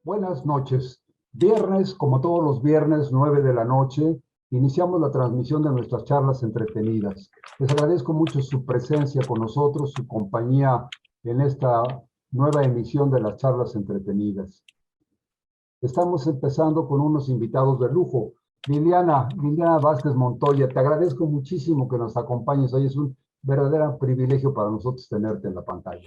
Buenas noches. Viernes, como todos los viernes, 9 de la noche, iniciamos la transmisión de nuestras charlas entretenidas. Les agradezco mucho su presencia con nosotros, su compañía en esta nueva emisión de las charlas entretenidas. Estamos empezando con unos invitados de lujo. Liliana Vázquez Montoya, te agradezco muchísimo que nos acompañes. Hoy es un verdadero privilegio para nosotros tenerte en la pantalla.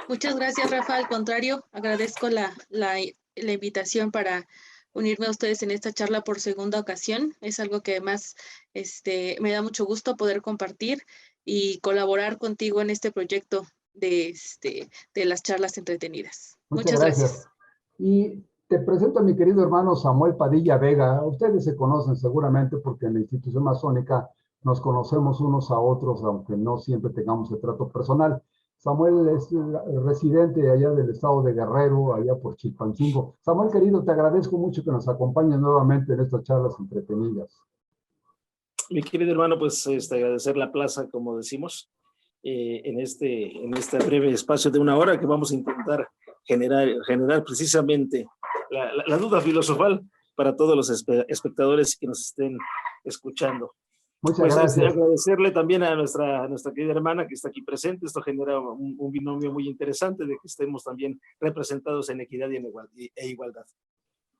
Muchas gracias, Rafa. Al contrario, agradezco la invitación para unirme a ustedes en esta charla por segunda ocasión. Es algo que además me da mucho gusto poder compartir y colaborar contigo en este proyecto de las charlas entretenidas. Muchas gracias. Y te presento a mi querido hermano Samuel Padilla Vega. Ustedes se conocen seguramente porque en la institución masónica nos conocemos unos a otros, aunque no siempre tengamos el trato personal. Samuel es residente allá del estado de Guerrero, allá por Chilpancingo. Samuel, querido, te agradezco mucho que nos acompañes nuevamente en estas charlas entretenidas. Mi querido hermano, pues agradecer la plaza, como decimos, en este breve espacio de una hora que vamos a intentar generar precisamente la duda filosofal para todos los espectadores que nos estén escuchando. Muchas gracias. Agradecerle también a nuestra querida hermana que está aquí presente. Esto genera un binomio muy interesante de que estemos también representados en equidad e igualdad.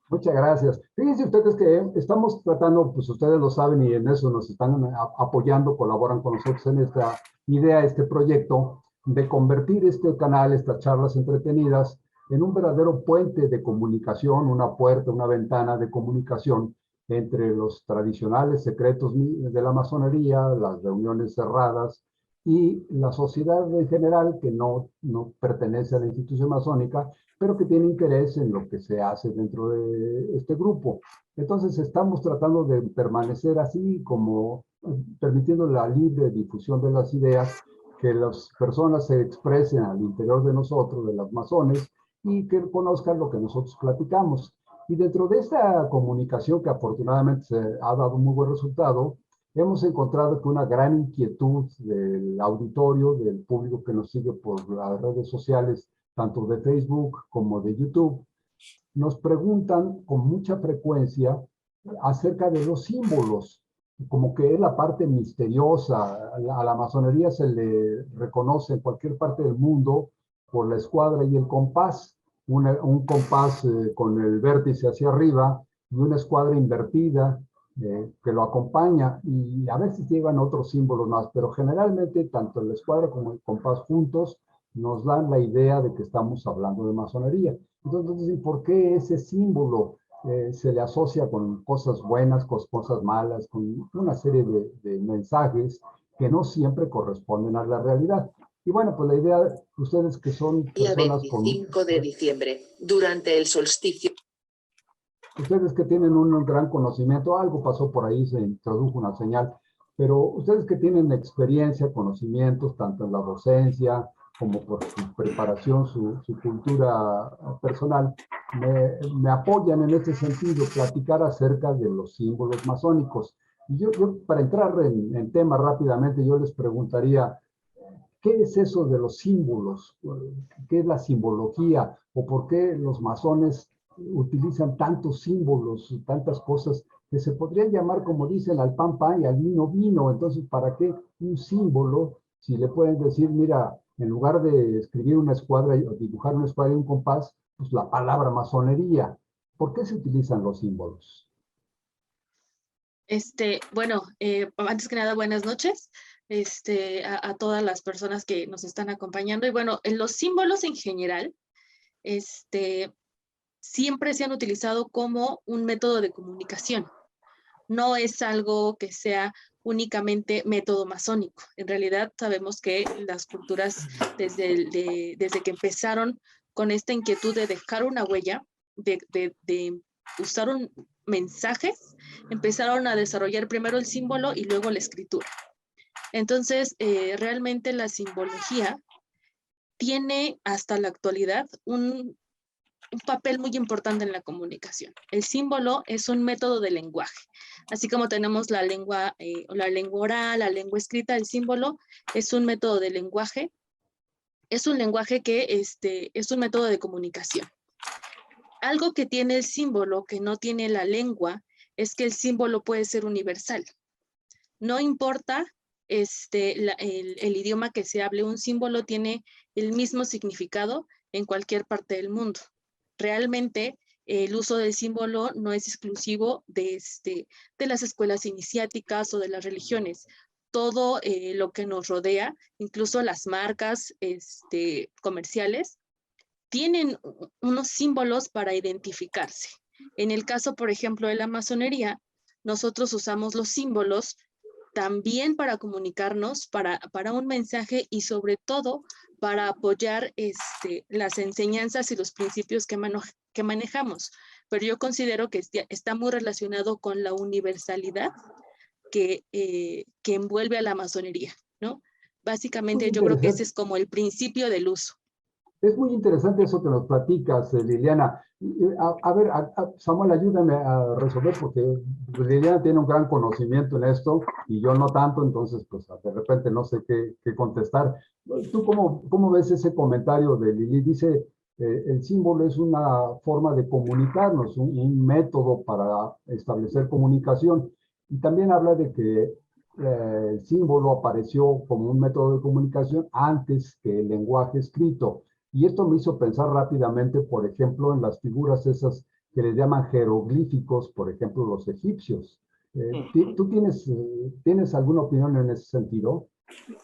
Muchas gracias. Fíjense ustedes que estamos tratando, pues ustedes lo saben y en eso nos están apoyando, colaboran con nosotros en esta idea, este proyecto, de convertir este canal, estas charlas entretenidas, en un verdadero puente de comunicación, una puerta, una ventana de comunicación entre los tradicionales secretos de la masonería, las reuniones cerradas y la sociedad en general que no pertenece a la institución masónica, pero que tiene interés en lo que se hace dentro de este grupo. Entonces estamos tratando de permanecer así, como permitiendo la libre difusión de las ideas, que las personas se expresen al interior de nosotros, de las masones, y que conozcan lo que nosotros platicamos. Y dentro de esta comunicación, que afortunadamente se ha dado un muy buen resultado, hemos encontrado que una gran inquietud del auditorio, del público que nos sigue por las redes sociales, tanto de Facebook como de YouTube, nos preguntan con mucha frecuencia acerca de los símbolos, como que es la parte misteriosa. A la masonería se le reconoce en cualquier parte del mundo por la escuadra y el compás, un compás con el vértice hacia arriba y una escuadra invertida que lo acompaña, y a veces llevan otros símbolos más, pero generalmente tanto la escuadra como el compás juntos nos dan la idea de que estamos hablando de masonería. Entonces, ¿por qué ese símbolo se le asocia con cosas buenas, con cosas malas, con una serie de mensajes que no siempre corresponden a la realidad? Y bueno, pues la idea, ustedes que son personas con... Día 25 de diciembre, durante el solsticio. Ustedes que tienen un gran conocimiento, algo pasó por ahí, se introdujo una señal, pero ustedes que tienen experiencia, conocimientos, tanto en la docencia como por su preparación, su cultura personal, me apoyan en este sentido, platicar acerca de los símbolos masónicos. Y yo para entrar en tema rápidamente, yo les preguntaría, ¿qué es eso de los símbolos? ¿Qué es la simbología? ¿O por qué los masones utilizan tantos símbolos, tantas cosas que se podrían llamar, como dicen, al pan pan y al vino vino? Entonces, ¿para qué un símbolo? Si le pueden decir, mira, en lugar de escribir una escuadra o dibujar una escuadra y un compás, pues la palabra masonería. ¿Por qué se utilizan los símbolos? Bueno, antes que nada, buenas noches a todas las personas que nos están acompañando. Y bueno, en los símbolos en general, siempre se han utilizado como un método de comunicación. No es algo que sea únicamente método masónico. En realidad sabemos que las culturas desde que empezaron con esta inquietud de dejar una huella, de usar mensajes, empezaron a desarrollar primero el símbolo y luego la escritura. Entonces, realmente la simbología tiene hasta la actualidad un papel muy importante en la comunicación. El símbolo es un método de lenguaje. Así como tenemos la lengua oral, la lengua escrita, el símbolo es un método de lenguaje. Es un lenguaje que es un método de comunicación. Algo que tiene el símbolo que no tiene la lengua es que el símbolo puede ser universal. No importa el idioma que se hable, un símbolo tiene el mismo significado en cualquier parte del mundo. Realmente el uso del símbolo no es exclusivo de las escuelas iniciáticas o de las religiones. Todo lo que nos rodea, incluso las marcas comerciales, tienen unos símbolos para identificarse. En el caso, por ejemplo, de la masonería, nosotros usamos los símbolos también para comunicarnos, para un mensaje y sobre todo para apoyar las enseñanzas y los principios que manejamos. Pero yo considero que está muy relacionado con la universalidad que envuelve a la masonería, ¿no? Básicamente yo creo que ese es como el principio del uso. Es muy interesante eso que nos platicas, Liliana. A ver, Samuel, ayúdame a resolver porque Liliana tiene un gran conocimiento en esto y yo no tanto, entonces pues de repente no sé qué contestar. ¿Tú cómo ves ese comentario de Lili? Dice, el símbolo es una forma de comunicarnos, un método para establecer comunicación. Y también habla de que el símbolo apareció como un método de comunicación antes que el lenguaje escrito. Y esto me hizo pensar rápidamente, por ejemplo, en las figuras esas que les llaman jeroglíficos, por ejemplo, los egipcios. ¿Tú tienes alguna opinión en ese sentido?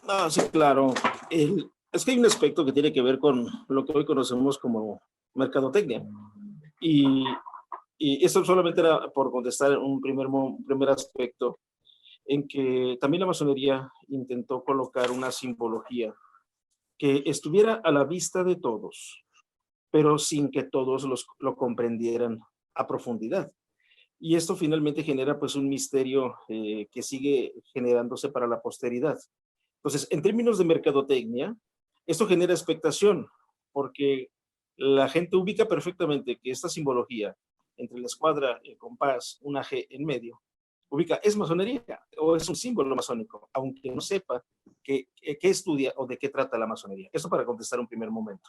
Ah, sí, claro. Es que hay un aspecto que tiene que ver con lo que hoy conocemos como mercadotecnia. Y, y esto solamente era por contestar un primer aspecto en que también la masonería intentó colocar una simbología que estuviera a la vista de todos, pero sin que todos lo comprendieran a profundidad. Y esto finalmente genera pues un misterio que sigue generándose para la posteridad. Entonces, en términos de mercadotecnia, esto genera expectación, porque la gente ubica perfectamente que esta simbología entre la escuadra, el compás, una G en medio, ubica, es masonería o es un símbolo masónico, aunque no sepa qué estudia o de qué trata la masonería. Esto para contestar un primer momento.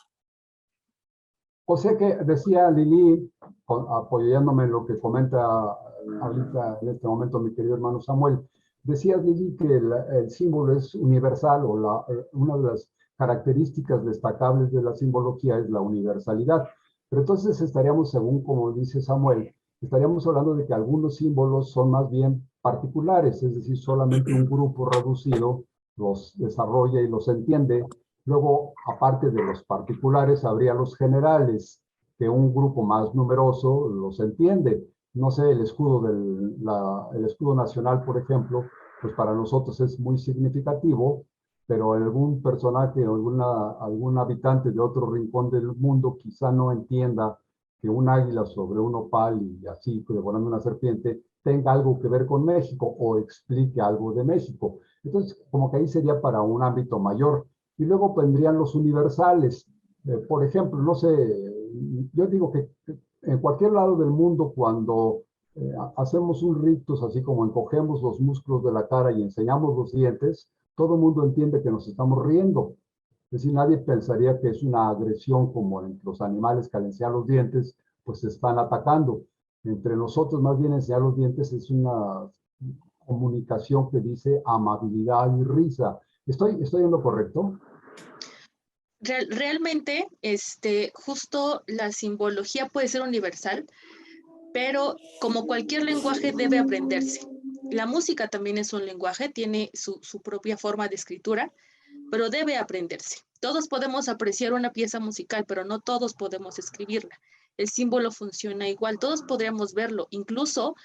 O sea que decía Lili, apoyándome en lo que comenta ahorita en este momento mi querido hermano Samuel, decía Lili que el símbolo es universal o una de las características destacables de la simbología es la universalidad. Pero entonces estaríamos, según como dice Samuel, estaríamos hablando de que algunos símbolos son más bien particulares, es decir, solamente un grupo reducido los desarrolla y los entiende. Luego, aparte de los particulares, habría los generales, que un grupo más numeroso los entiende. No sé, el escudo nacional, por ejemplo, pues para nosotros es muy significativo, pero algún personaje o algún habitante de otro rincón del mundo quizá no entienda que un águila sobre un opal y así devorando una serpiente tenga algo que ver con México o explique algo de México. Entonces, como que ahí sería para un ámbito mayor. Y luego vendrían los universales. Por ejemplo, no sé, yo digo que en cualquier lado del mundo cuando hacemos un rictus, así como encogemos los músculos de la cara y enseñamos los dientes, todo el mundo entiende que nos estamos riendo. Es decir, nadie pensaría que es una agresión como en los animales que al enseñar los dientes, pues se están atacando. Entre nosotros, más bien enseñar los dientes es una comunicación que dice amabilidad y risa. ¿Estoy en lo correcto? Realmente, justo la simbología puede ser universal, pero como cualquier lenguaje debe aprenderse. La música también es un lenguaje, tiene su propia forma de escritura, pero debe aprenderse. Todos podemos apreciar una pieza musical, pero no todos podemos escribirla. El símbolo funciona igual, todos podríamos verlo, incluso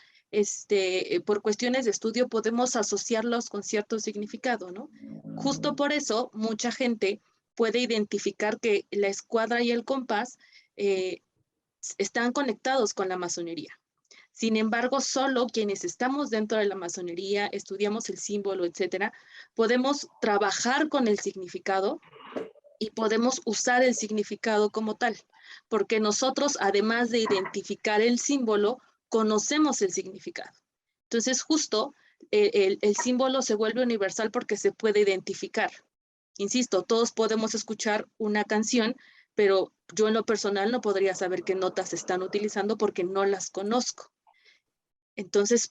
por cuestiones de estudio podemos asociarlos con cierto significado, ¿no? Justo por eso mucha gente puede identificar que la escuadra y el compás están conectados con la masonería. Sin embargo, solo quienes estamos dentro de la masonería, estudiamos el símbolo, etcétera, podemos trabajar con el significado y podemos usar el significado como tal, porque nosotros, además de identificar el símbolo, conocemos el significado. Entonces, justo el símbolo se vuelve universal porque se puede identificar. Insisto, todos podemos escuchar una canción, pero yo en lo personal no podría saber qué notas están utilizando porque no las conozco. Entonces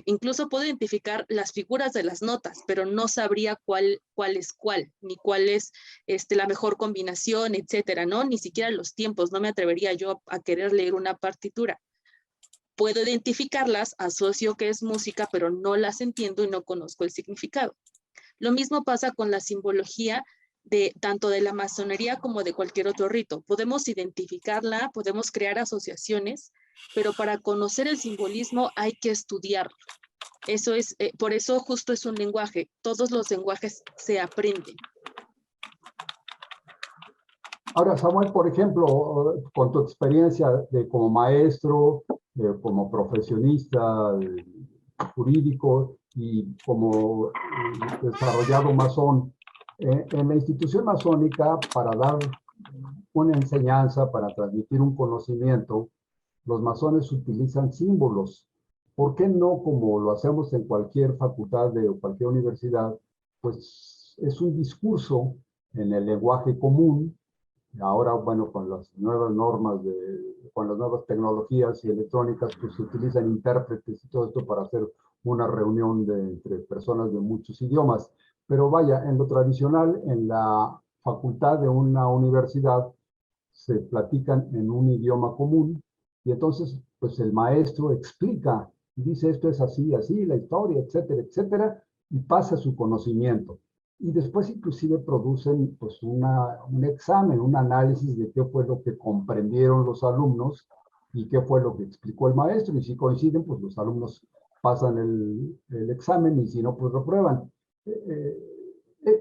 incluso puedo identificar las figuras de las notas, pero no sabría cuál es cuál, ni cuál es la mejor combinación, etcétera, ¿no? Ni siquiera los tiempos, no me atrevería yo a querer leer una partitura. Puedo identificarlas, asocio que es música, pero no las entiendo y no conozco el significado. Lo mismo pasa con la simbología tanto de la masonería como de cualquier otro rito. Podemos identificarla, podemos crear asociaciones, pero para conocer el simbolismo hay que estudiarlo. Eso es, por eso justo es un lenguaje. Todos los lenguajes se aprenden. Ahora, Samuel, por ejemplo, con tu experiencia como maestro, como profesionista jurídico y como desarrollado masón, en la institución masónica, para dar una enseñanza, para transmitir un conocimiento, los masones utilizan símbolos. ¿Por qué no, como lo hacemos en cualquier facultad o cualquier universidad, pues es un discurso en el lenguaje común? Ahora, bueno, con las nuevas normas, con las nuevas tecnologías y electrónicas, pues se utilizan intérpretes y todo esto para hacer una reunión entre personas de muchos idiomas. Pero vaya, en lo tradicional, en la facultad de una universidad, se platican en un idioma común y entonces, pues el maestro explica y dice esto es así, así, la historia, etcétera, etcétera, y pasa su conocimiento. Y después inclusive producen pues un examen, un análisis de qué fue lo que comprendieron los alumnos y qué fue lo que explicó el maestro. Y si coinciden, pues los alumnos pasan el examen y si no, pues reprueban.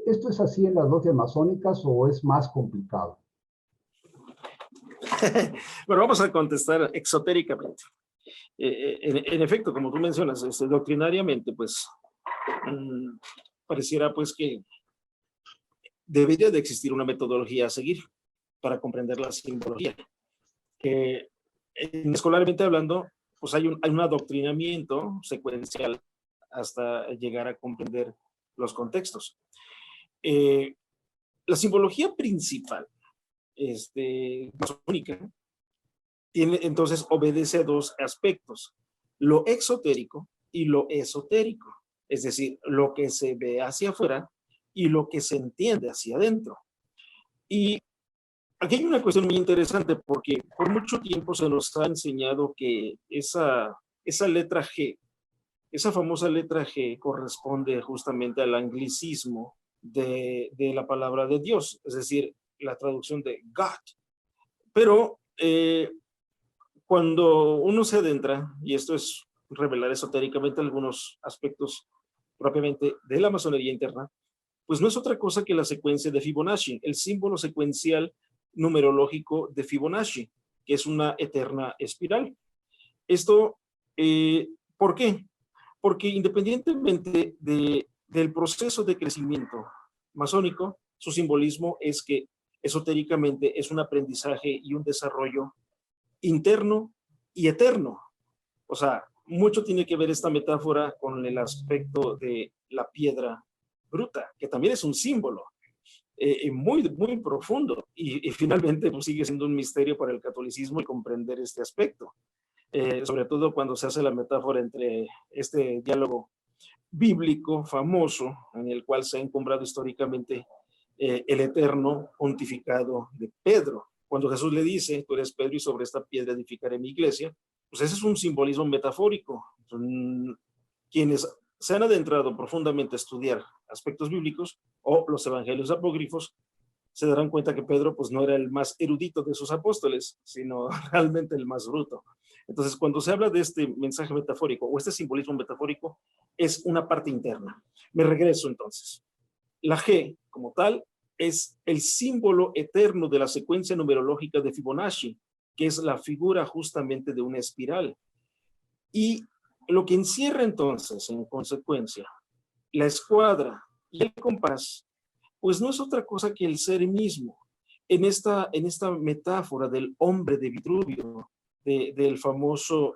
¿Esto es así en las logias masónicas o es más complicado? Bueno, vamos a contestar exotéricamente. En efecto, como tú mencionas, doctrinariamente, pues, pareciera pues que debería de existir una metodología a seguir para comprender la simbología. Escolarmente hablando, pues hay un adoctrinamiento secuencial hasta llegar a comprender los contextos. La simbología principal, masónica, entonces obedece a dos aspectos, lo exotérico y lo esotérico, es decir, lo que se ve hacia afuera y lo que se entiende hacia adentro. Y aquí hay una cuestión muy interesante porque por mucho tiempo se nos ha enseñado que esa letra G, esa famosa letra G corresponde justamente al anglicismo de la palabra de Dios, es decir, la traducción de God. Pero cuando uno se adentra, y esto es revelar esotéricamente algunos aspectos propiamente de la masonería interna, pues no es otra cosa que la secuencia de Fibonacci, el símbolo secuencial numerológico de Fibonacci, que es una eterna espiral. Esto, ¿por qué? Porque independientemente del proceso de crecimiento masónico, su simbolismo es que esotéricamente es un aprendizaje y un desarrollo interno y eterno. O sea, mucho tiene que ver esta metáfora con el aspecto de la piedra bruta, que también es un símbolo muy, muy profundo y finalmente pues, sigue siendo un misterio para el catolicismo el comprender este aspecto, sobre todo cuando se hace la metáfora entre este diálogo bíblico famoso en el cual se ha encumbrado históricamente el eterno pontificado de Pedro. Cuando Jesús le dice, tú eres Pedro y sobre esta piedra edificaré mi iglesia, pues ese es un simbolismo metafórico. Quienes se han adentrado profundamente a estudiar aspectos bíblicos o los evangelios apócrifos, se darán cuenta que Pedro pues no era el más erudito de sus apóstoles, sino realmente el más bruto. Entonces, cuando se habla de este mensaje metafórico o este simbolismo metafórico, es una parte interna. Me regreso entonces. La G, como tal, es el símbolo eterno de la secuencia numerológica de Fibonacci, que es la figura justamente de una espiral. Y lo que encierra entonces, en consecuencia, la escuadra y el compás, pues no es otra cosa que el ser mismo. En esta metáfora del hombre de Vitruvio, del famoso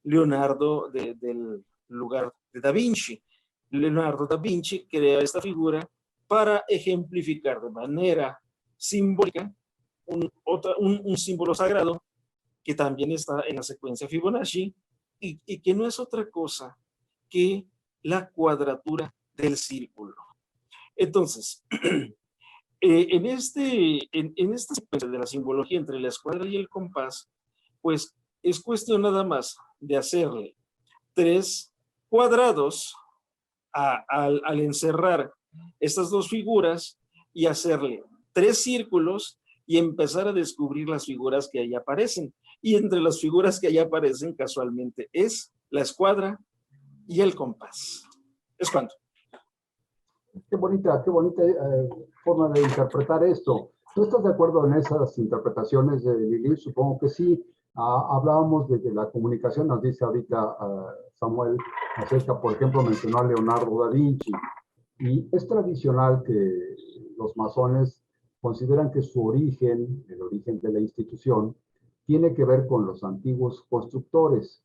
Leonardo del lugar de Da Vinci. Leonardo da Vinci crea esta figura para ejemplificar de manera simbólica, un símbolo sagrado que también está en la secuencia Fibonacci y que no es otra cosa que la cuadratura del círculo. Entonces, en esta secuencia de la simbología entre la escuadra y el compás, pues es cuestión nada más de hacerle 3 cuadrados al encerrar estas dos figuras y hacerle 3 círculos y empezar a descubrir las figuras que ahí aparecen. Y entre las figuras que ahí aparecen casualmente es la escuadra y el compás. ¿Es cuánto? Qué bonita forma de interpretar esto. ¿Tú estás de acuerdo en esas interpretaciones de Lili? Supongo que sí. Hablábamos de que la comunicación, nos dice ahorita Samuel, acerca, por ejemplo, mencionó a Leonardo da Vinci. Y es tradicional que los masones consideran que su origen, el origen de la institución, tiene que ver con los antiguos constructores.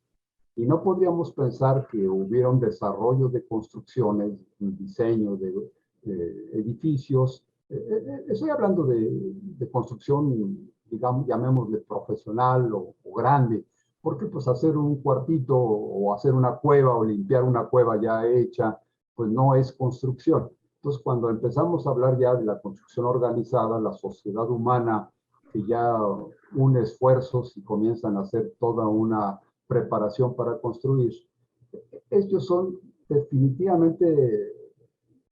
Y no podríamos pensar que hubiera un desarrollo de construcciones, un diseño de edificios. Estoy hablando de construcción, digamos, llamémosle profesional o grande, porque pues hacer un cuartito o hacer una cueva o limpiar una cueva ya hecha, pues no es construcción. Entonces, cuando empezamos a hablar ya de la construcción organizada, la sociedad humana que ya une esfuerzos y comienzan a hacer toda una preparación para construir, ellos son definitivamente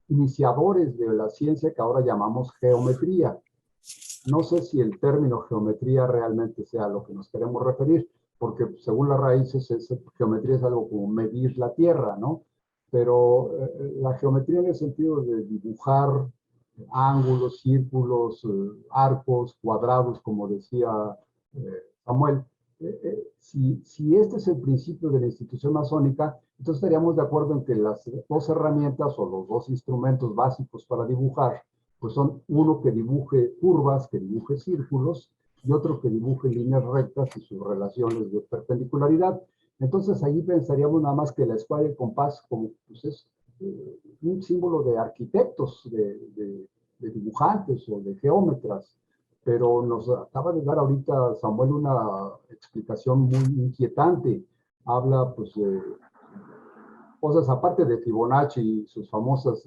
iniciadores de la ciencia que ahora llamamos geometría. No sé si el término geometría realmente sea a lo que nos queremos referir, porque según las raíces, geometría es algo como medir la tierra, ¿no? Pero la geometría en el sentido de dibujar ángulos, círculos, arcos, cuadrados, como decía Samuel, si este es el principio de la institución masónica, entonces estaríamos de acuerdo en que las dos herramientas o los dos instrumentos básicos para dibujar, pues son uno que dibuje curvas, que dibuje círculos, y otro que dibuje líneas rectas y sus relaciones de perpendicularidad. Entonces ahí pensaríamos nada más que la escuadra y el compás como pues es un símbolo de arquitectos, de dibujantes o de geómetras. Pero nos acaba de dar ahorita Samuel una explicación muy inquietante. Habla pues de cosas aparte de Fibonacci y sus famosas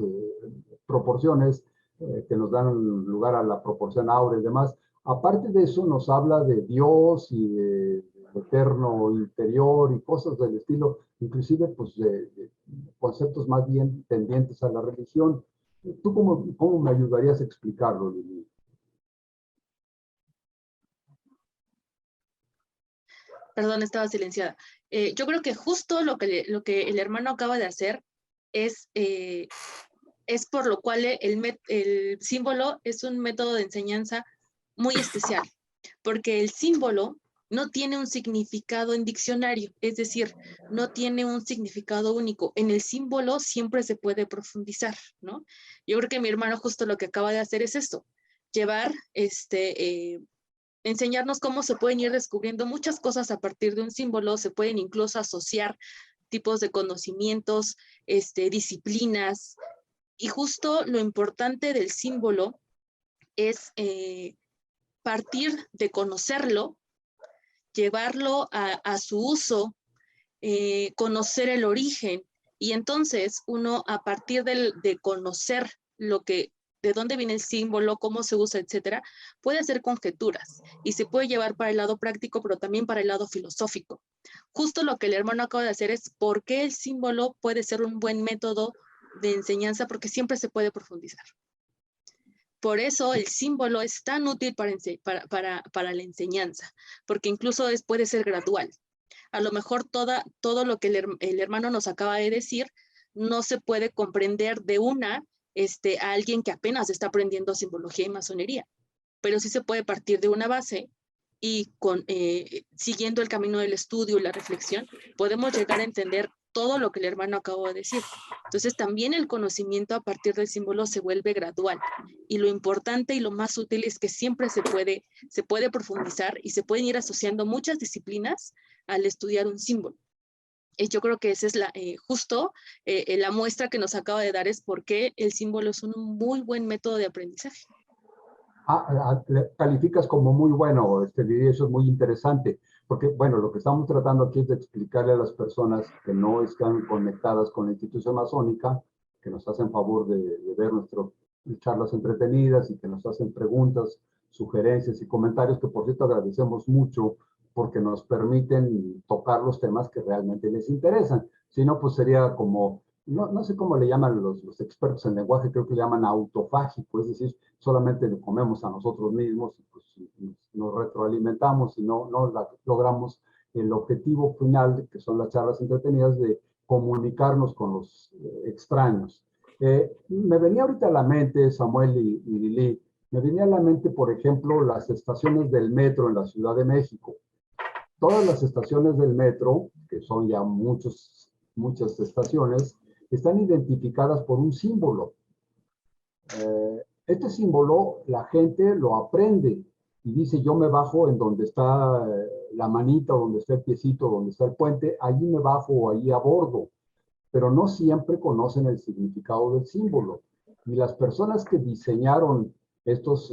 proporciones que nos dan lugar a la proporción áurea y demás. Aparte de eso nos habla de Dios y de eterno interior y cosas del estilo, inclusive pues de conceptos más bien tendientes a la religión. ¿Tú cómo me ayudarías a explicarlo, Lili? Perdón, estaba silenciada. Yo creo que justo lo que el hermano acaba de hacer es por lo cual el símbolo es un método de enseñanza muy especial, porque el símbolo no tiene un significado en diccionario, es decir, no tiene un significado único. En el símbolo siempre se puede profundizar, ¿no? Yo creo que mi hermano justo lo que acaba de hacer es esto, llevar enseñarnos cómo se pueden ir descubriendo muchas cosas a partir de un símbolo, se pueden incluso asociar tipos de conocimientos, disciplinas, y justo lo importante del símbolo es partir de conocerlo, llevarlo a su uso, conocer el origen, y entonces uno a partir de conocer de dónde viene el símbolo, cómo se usa, etcétera, puede hacer conjeturas y se puede llevar para el lado práctico, pero también para el lado filosófico. Justo lo que el hermano acaba de hacer es por qué el símbolo puede ser un buen método de enseñanza, porque siempre se puede profundizar. Por eso el símbolo es tan útil para la enseñanza, porque incluso puede ser gradual. A lo mejor todo lo que el hermano nos acaba de decir no se puede comprender de a alguien que apenas está aprendiendo simbología y masonería, pero sí se puede partir de una base y siguiendo el camino del estudio y la reflexión, podemos llegar a entender todo lo que el hermano acabó de decir. Entonces también el conocimiento a partir del símbolo se vuelve gradual, y lo importante y lo más útil es que siempre se puede profundizar y se pueden ir asociando muchas disciplinas al estudiar un símbolo. Yo creo que esa es justo la muestra que nos acaba de dar, es por qué el símbolo es un muy buen método de aprendizaje. Calificas como muy bueno, Lidia, eso es muy interesante, porque, bueno, lo que estamos tratando aquí es de explicarle a las personas que no están conectadas con la institución masónica, que nos hacen favor de ver nuestras charlas entretenidas y que nos hacen preguntas, sugerencias y comentarios, que por cierto agradecemos mucho porque nos permiten tocar los temas que realmente les interesan. Si no, pues sería como, no sé cómo le llaman los expertos en lenguaje, creo que le llaman autofágico, es decir, solamente lo comemos a nosotros mismos, pues, nos retroalimentamos y no logramos el objetivo final, que son las charlas entretenidas, de comunicarnos con los extraños. Me venía ahorita a la mente, Samuel y Lili, me venía a la mente, por ejemplo, las estaciones del metro en la Ciudad de México. Todas las estaciones del metro, que son ya muchas estaciones, están identificadas por un símbolo. Este símbolo la gente lo aprende y dice, yo me bajo en donde está la manita, donde está el piecito, donde está el puente, allí me bajo o allí abordo, pero no siempre conocen el significado del símbolo. Y las personas que diseñaron estos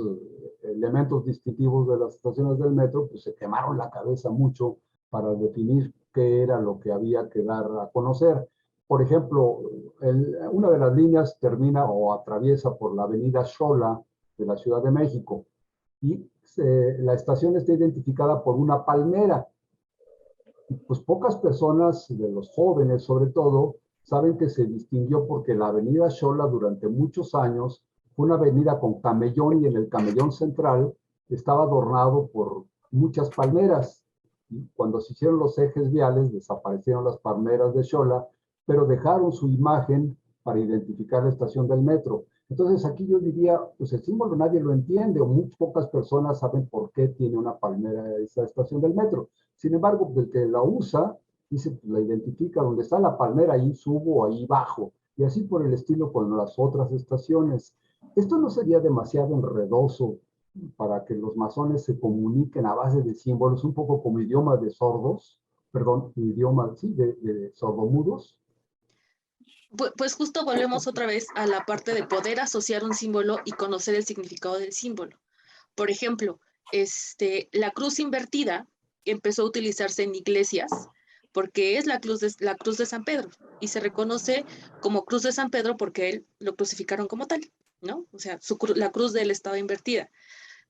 elementos distintivos de las estaciones del metro, pues se quemaron la cabeza mucho para definir qué era lo que había que dar a conocer. Por ejemplo, una de las líneas termina o atraviesa por la avenida Xola de la Ciudad de México y la estación está identificada por una palmera. Pues pocas personas, de los jóvenes sobre todo, saben que se distinguió porque la avenida Xola durante muchos años fue una avenida con camellón y en el camellón central estaba adornado por muchas palmeras. Y cuando se hicieron los ejes viales desaparecieron las palmeras de Xola, pero dejaron su imagen para identificar la estación del metro. Entonces aquí yo diría, pues el símbolo nadie lo entiende o muy pocas personas saben por qué tiene una palmera esa estación del metro. Sin embargo, el que la usa, dice, pues, la identifica, donde está la palmera, ahí subo, ahí bajo, y así por el estilo con las otras estaciones. ¿Esto no sería demasiado enredoso para que los masones se comuniquen a base de símbolos, un poco como idioma de sordos, perdón, idioma, sí, de sordomudos? Pues justo volvemos otra vez a la parte de poder asociar un símbolo y conocer el significado del símbolo. Por ejemplo, la cruz invertida empezó a utilizarse en iglesias porque es la cruz de San Pedro y se reconoce como cruz de San Pedro porque él lo crucificaron como tal, ¿no? O sea, la cruz de él estaba invertida.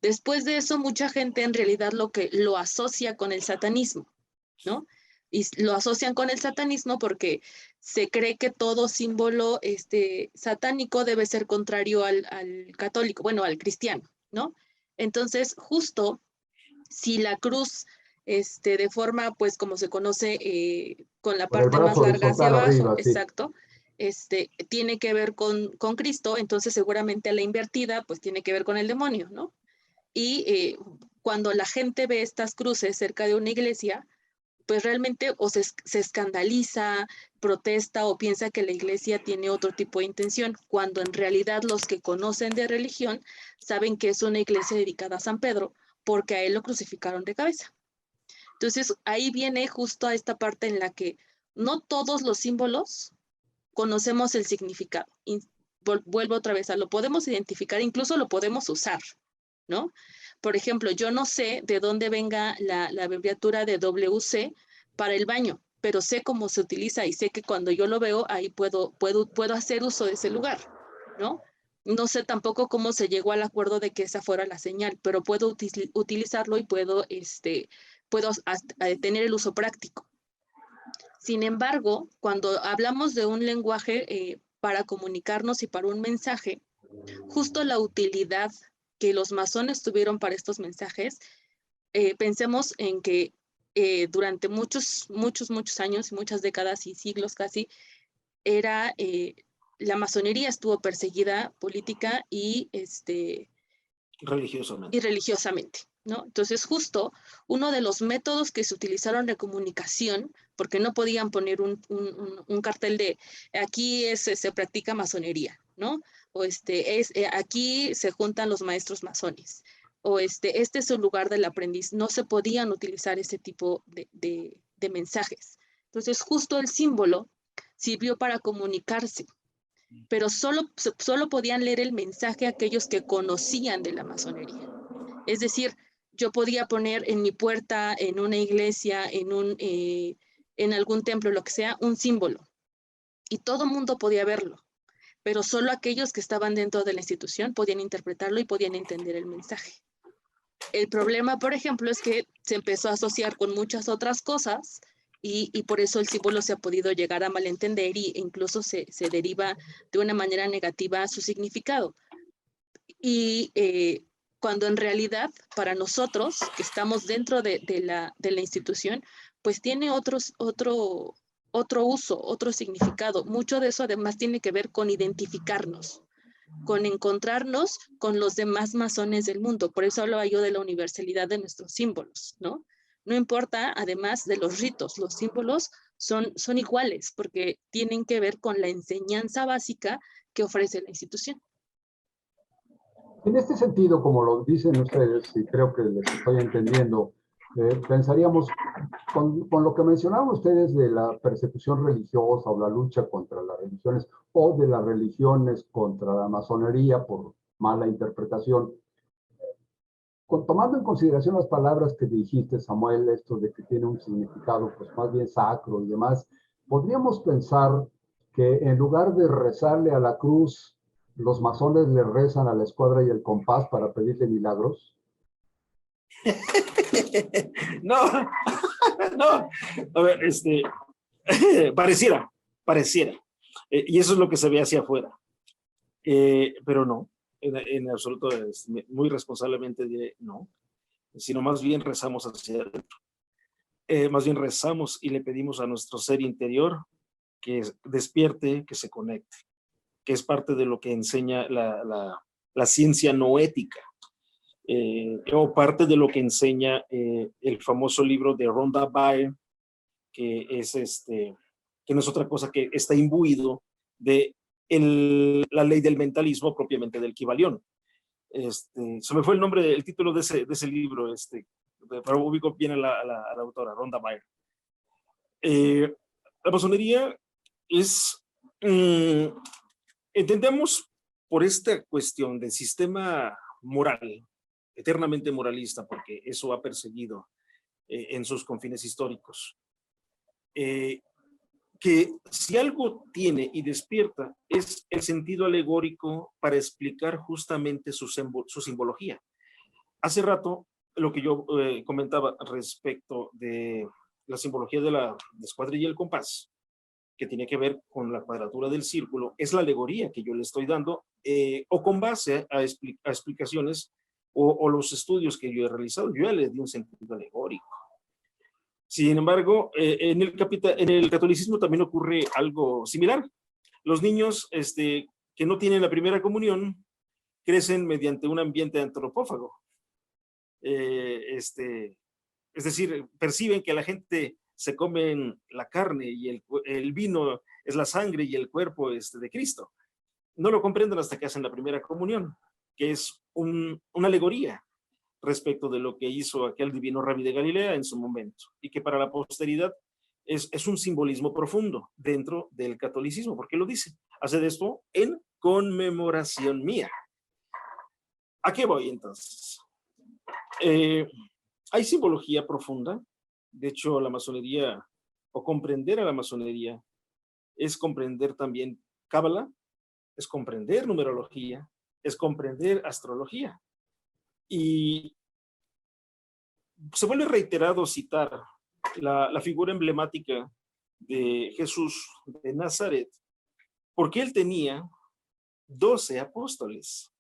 Después de eso, mucha gente en realidad lo asocia con el satanismo, ¿no? Y lo asocian con el satanismo porque se cree que todo símbolo satánico debe ser contrario al católico, bueno, al cristiano, ¿no? Entonces, justo si la cruz, de forma, pues, como se conoce, con la Por el parte más brazo larga hacia horizontal abajo, arriba, sí. exacto, tiene que ver con Cristo, entonces seguramente a la invertida, pues, tiene que ver con el demonio, ¿no? Y cuando la gente ve estas cruces cerca de una iglesia, pues realmente o se escandaliza, protesta o piensa que la iglesia tiene otro tipo de intención, cuando en realidad los que conocen de religión saben que es una iglesia dedicada a San Pedro, porque a él lo crucificaron de cabeza. Entonces ahí viene justo a esta parte en la que no todos los símbolos conocemos el significado. Y vuelvo otra vez a lo podemos identificar, incluso lo podemos usar, ¿no? Por ejemplo, yo no sé de dónde venga la abreviatura de WC para el baño, pero sé cómo se utiliza y sé que cuando yo lo veo, ahí puedo hacer uso de ese lugar, ¿no? No sé tampoco cómo se llegó al acuerdo de que esa fuera la señal, pero puedo utilizarlo y puedo tener el uso práctico. Sin embargo, cuando hablamos de un lenguaje para comunicarnos y para un mensaje, justo la utilidad que los masones tuvieron para estos mensajes, pensemos en que durante muchos años, muchas décadas y siglos casi, la masonería estuvo perseguida política y religiosamente, ¿no? Entonces, justo uno de los métodos que se utilizaron de comunicación, porque no podían poner un cartel de aquí se practica masonería, ¿no? O aquí se juntan los maestros masones, o este es el lugar del aprendiz. No se podían utilizar ese tipo de mensajes. Entonces, justo el símbolo sirvió para comunicarse. pero solo podían leer el mensaje aquellos que conocían de la masonería. Es decir, yo podía poner en mi puerta, en una iglesia, en algún templo, lo que sea, un símbolo, y todo mundo podía verlo, pero solo aquellos que estaban dentro de la institución podían interpretarlo y podían entender el mensaje. El problema, por ejemplo, es que se empezó a asociar con muchas otras cosas y por eso el símbolo se ha podido llegar a malentender e incluso se deriva de una manera negativa su significado. Y cuando en realidad para nosotros que estamos dentro de la institución, pues tiene otro uso, otro significado. Mucho de eso además tiene que ver con identificarnos, con encontrarnos con los demás masones del mundo. Por eso hablaba yo de la universalidad de nuestros símbolos, ¿no? No importa, además de los ritos, los símbolos son iguales porque tienen que ver con la enseñanza básica que ofrece la institución. En este sentido, como lo dicen ustedes, y creo que les estoy entendiendo, pensaríamos, con lo que mencionaban ustedes de la persecución religiosa o la lucha contra las religiones o de las religiones contra la masonería por mala interpretación, tomando en consideración las palabras que dijiste, Samuel, esto de que tiene un significado pues más bien sacro y demás, podríamos pensar que en lugar de rezarle a la cruz, los masones le rezan a la escuadra y el compás para pedirle milagros. No, no. A ver, pareciera. Y eso es lo que se ve hacia afuera. Pero no, en absoluto, muy responsablemente diré no, sino más bien rezamos hacia adentro. Más bien rezamos y le pedimos a nuestro ser interior que despierte, que se conecte, que es parte de lo que enseña la ciencia noética, o parte de lo que enseña el famoso libro de Rhonda Byrne, que es que no es otra cosa que está imbuido de la ley del mentalismo propiamente del Kybalión. Se me fue el nombre, el título de ese libro, pero ubico bien a la autora, Rhonda Byrne. La masonería es, entendemos por esta cuestión del sistema moral, eternamente moralista, porque eso ha perseguido en sus confines históricos, que si algo tiene y despierta es el sentido alegórico para explicar justamente su simbología. Hace rato, lo que yo comentaba respecto de la simbología de la escuadra y el compás, que tiene que ver con la cuadratura del círculo, es la alegoría que yo le estoy dando, o con base a explicaciones o los estudios que yo he realizado. Yo ya le di un sentido alegórico. Sin embargo, en el catolicismo también ocurre algo similar. Los niños que no tienen la primera comunión crecen mediante un ambiente antropófago. Es decir, perciben que la gente se come la carne y el vino es la sangre y el cuerpo de Cristo. No lo comprenden hasta que hacen la primera comunión, que es una alegoría respecto de lo que hizo aquel divino Rabí de Galilea en su momento, y que para la posteridad es un simbolismo profundo dentro del catolicismo, porque lo dice, haced esto en conmemoración mía. ¿A qué voy entonces? Hay simbología profunda. De hecho, la masonería, o comprender a la masonería, es comprender también cábala, es comprender numerología, es comprender astrología. Y se vuelve reiterado citar la figura emblemática de Jesús de Nazaret, porque él tenía 12 apóstoles.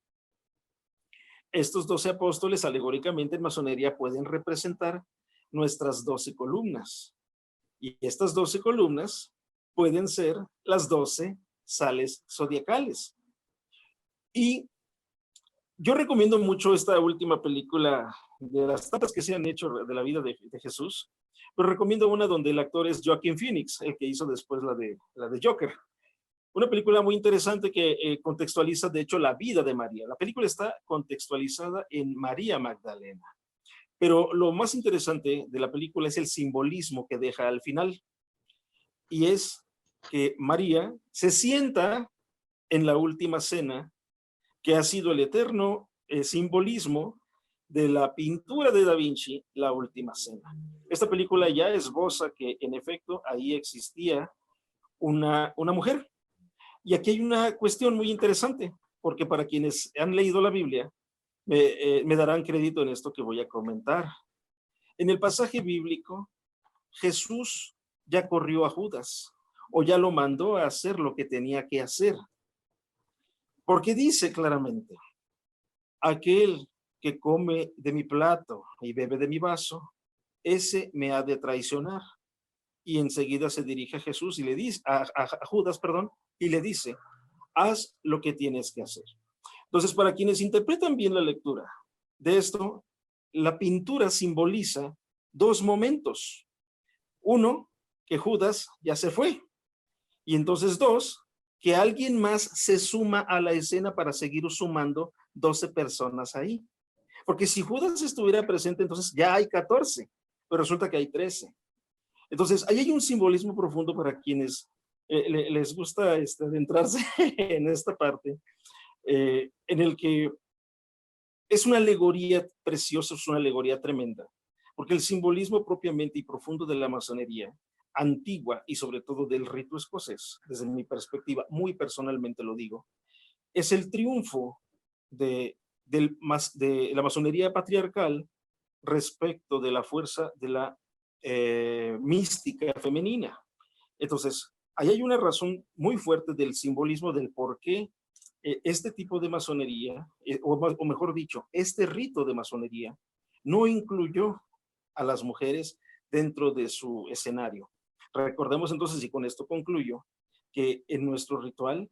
Estos 12 apóstoles, alegóricamente en masonería, pueden representar nuestras 12 columnas. Y estas 12 columnas pueden ser las 12 sales zodiacales. Y yo recomiendo mucho esta última película de las tantas que se han hecho de la vida de Jesús, pero recomiendo una donde el actor es Joaquin Phoenix, el que hizo después la de Joker. Una película muy interesante que contextualiza, de hecho, la vida de María. La película está contextualizada en María Magdalena. Pero lo más interesante de la película es el simbolismo que deja al final. Y es que María se sienta en la última cena, que ha sido el eterno simbolismo de la pintura de Da Vinci, La Última Cena. Esta película ya esboza que en efecto ahí existía una mujer. Y aquí hay una cuestión muy interesante, porque para quienes han leído la Biblia, me darán crédito en esto que voy a comentar. En el pasaje bíblico, Jesús ya corrió a Judas, o ya lo mandó a hacer lo que tenía que hacer. Porque dice claramente, aquel que come de mi plato y bebe de mi vaso, ese me ha de traicionar. Y enseguida se dirige a Jesús y le dice, a Judas, perdón, y le dice, haz lo que tienes que hacer. Entonces, para quienes interpretan bien la lectura de esto, la pintura simboliza dos momentos. Uno, que Judas ya se fue. Y entonces dos, que alguien más se suma a la escena para seguir sumando 12 personas ahí. Porque si Judas estuviera presente, entonces ya hay 14, pero resulta que hay 13. Entonces, ahí hay un simbolismo profundo para quienes les gusta adentrarse en esta parte, en el que es una alegoría preciosa, es una alegoría tremenda, porque el simbolismo propiamente y profundo de la masonería antigua y sobre todo del rito escocés, desde mi perspectiva, muy personalmente lo digo, es el triunfo de la masonería patriarcal respecto de la fuerza de la mística femenina. Entonces, ahí hay una razón muy fuerte del simbolismo del por qué este tipo de masonería, o mejor dicho, este rito de masonería, no incluyó a las mujeres dentro de su escenario. Recordemos entonces, y con esto concluyo, que en nuestro ritual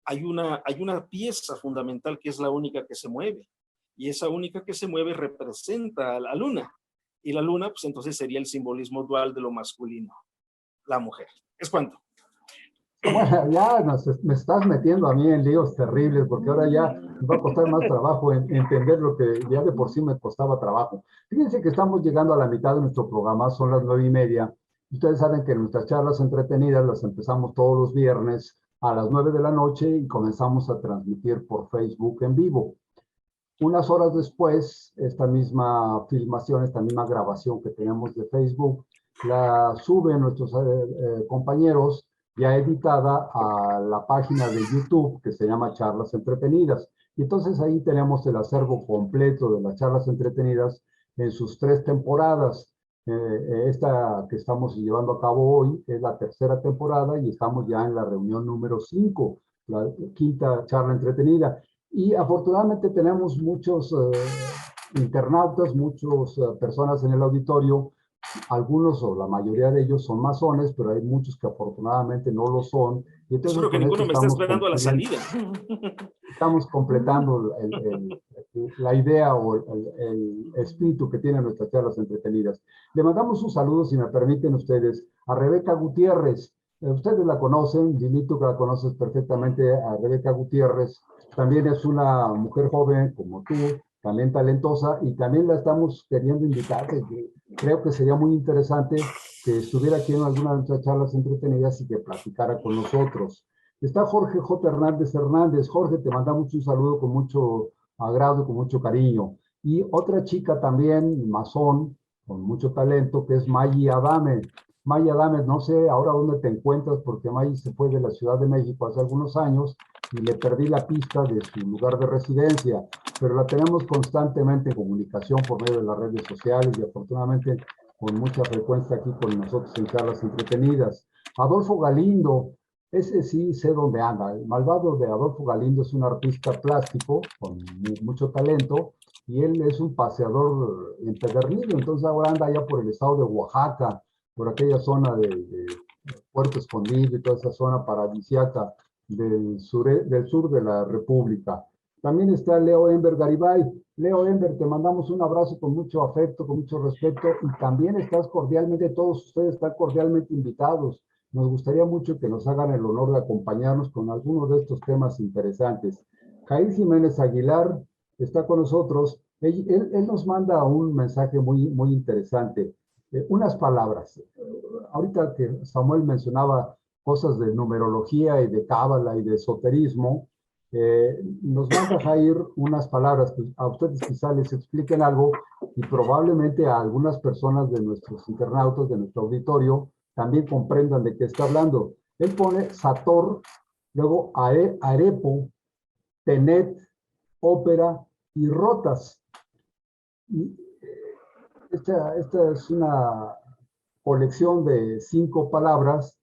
hay una pieza fundamental que es la única que se mueve, y esa única que se mueve representa a la luna, y la luna, pues entonces sería el simbolismo dual de lo masculino, la mujer. ¿Es cuánto? Bueno, ya me estás metiendo a mí en líos terribles, porque ahora ya me va a costar más trabajo entender lo que ya de por sí me costaba trabajo. Fíjense que estamos llegando a la mitad de nuestro programa, son las 9:30. Ustedes saben que nuestras charlas entretenidas las empezamos todos los viernes a las 9 de la noche y comenzamos a transmitir por Facebook en vivo. Unas horas después, esta misma filmación, esta misma grabación que tenemos de Facebook, la suben nuestros compañeros ya editada a la página de YouTube que se llama Charlas Entretenidas. Y entonces ahí tenemos el acervo completo de las charlas entretenidas en sus 3 temporadas. Esta que estamos llevando a cabo hoy es la 3ª temporada y estamos ya en la reunión número 5, la 5ª charla entretenida. Y afortunadamente tenemos muchos internautas, muchas personas en el auditorio. Algunos o la mayoría de ellos son masones, pero hay muchos que afortunadamente no lo son. Y entonces, espero que ninguno me esté esperando a la salida. Estamos completando la idea o el espíritu que tienen nuestras charlas entretenidas. Le mandamos un saludo, si me permiten ustedes, a Rebeca Gutiérrez. Ustedes la conocen, Gilito, que la conoces perfectamente, a Rebeca Gutiérrez. También es una mujer joven como tú, también talentosa, y también la estamos queriendo invitar. Creo que sería muy interesante que estuviera aquí en alguna de nuestras charlas entretenidas y que platicara con nosotros. Está Jorge J. Hernández. Jorge, te mandamos un saludo con mucho agrado, con mucho cariño. Y otra chica también, masón, con mucho talento, que es Maggie Adame. Maggie Adame, no sé ahora dónde te encuentras, porque Maggie se fue de la Ciudad de México hace algunos años y le perdí la pista de su lugar de residencia, pero la tenemos constantemente en comunicación por medio de las redes sociales y afortunadamente con mucha frecuencia aquí con nosotros en charlas entretenidas. Adolfo Galindo, ese sí sé dónde anda. El malvado de Adolfo Galindo es un artista plástico con mucho talento y él es un paseador empedernido, entonces ahora anda allá por el estado de Oaxaca, por aquella zona de Puerto Escondido y toda esa zona paradisíaca del sur de la República. También está Leo Ember Garibay. Leo Ember, te mandamos un abrazo con mucho afecto, con mucho respeto, y también estás cordialmente, todos ustedes están cordialmente invitados. Nos gustaría mucho que nos hagan el honor de acompañarnos con algunos de estos temas interesantes. Jair Jiménez Aguilar está con nosotros. Él nos manda un mensaje muy interesante. Unas palabras. Ahorita que Samuel mencionaba cosas de numerología y de cábala y de esoterismo, nos manda Jair unas palabras que a ustedes quizá les expliquen algo y probablemente a algunas personas de nuestros internautas, de nuestro auditorio, también comprendan de qué está hablando. Él pone Sator, luego Arepo, Tenet, Ópera y Rotas. Y esta es una colección de 5 palabras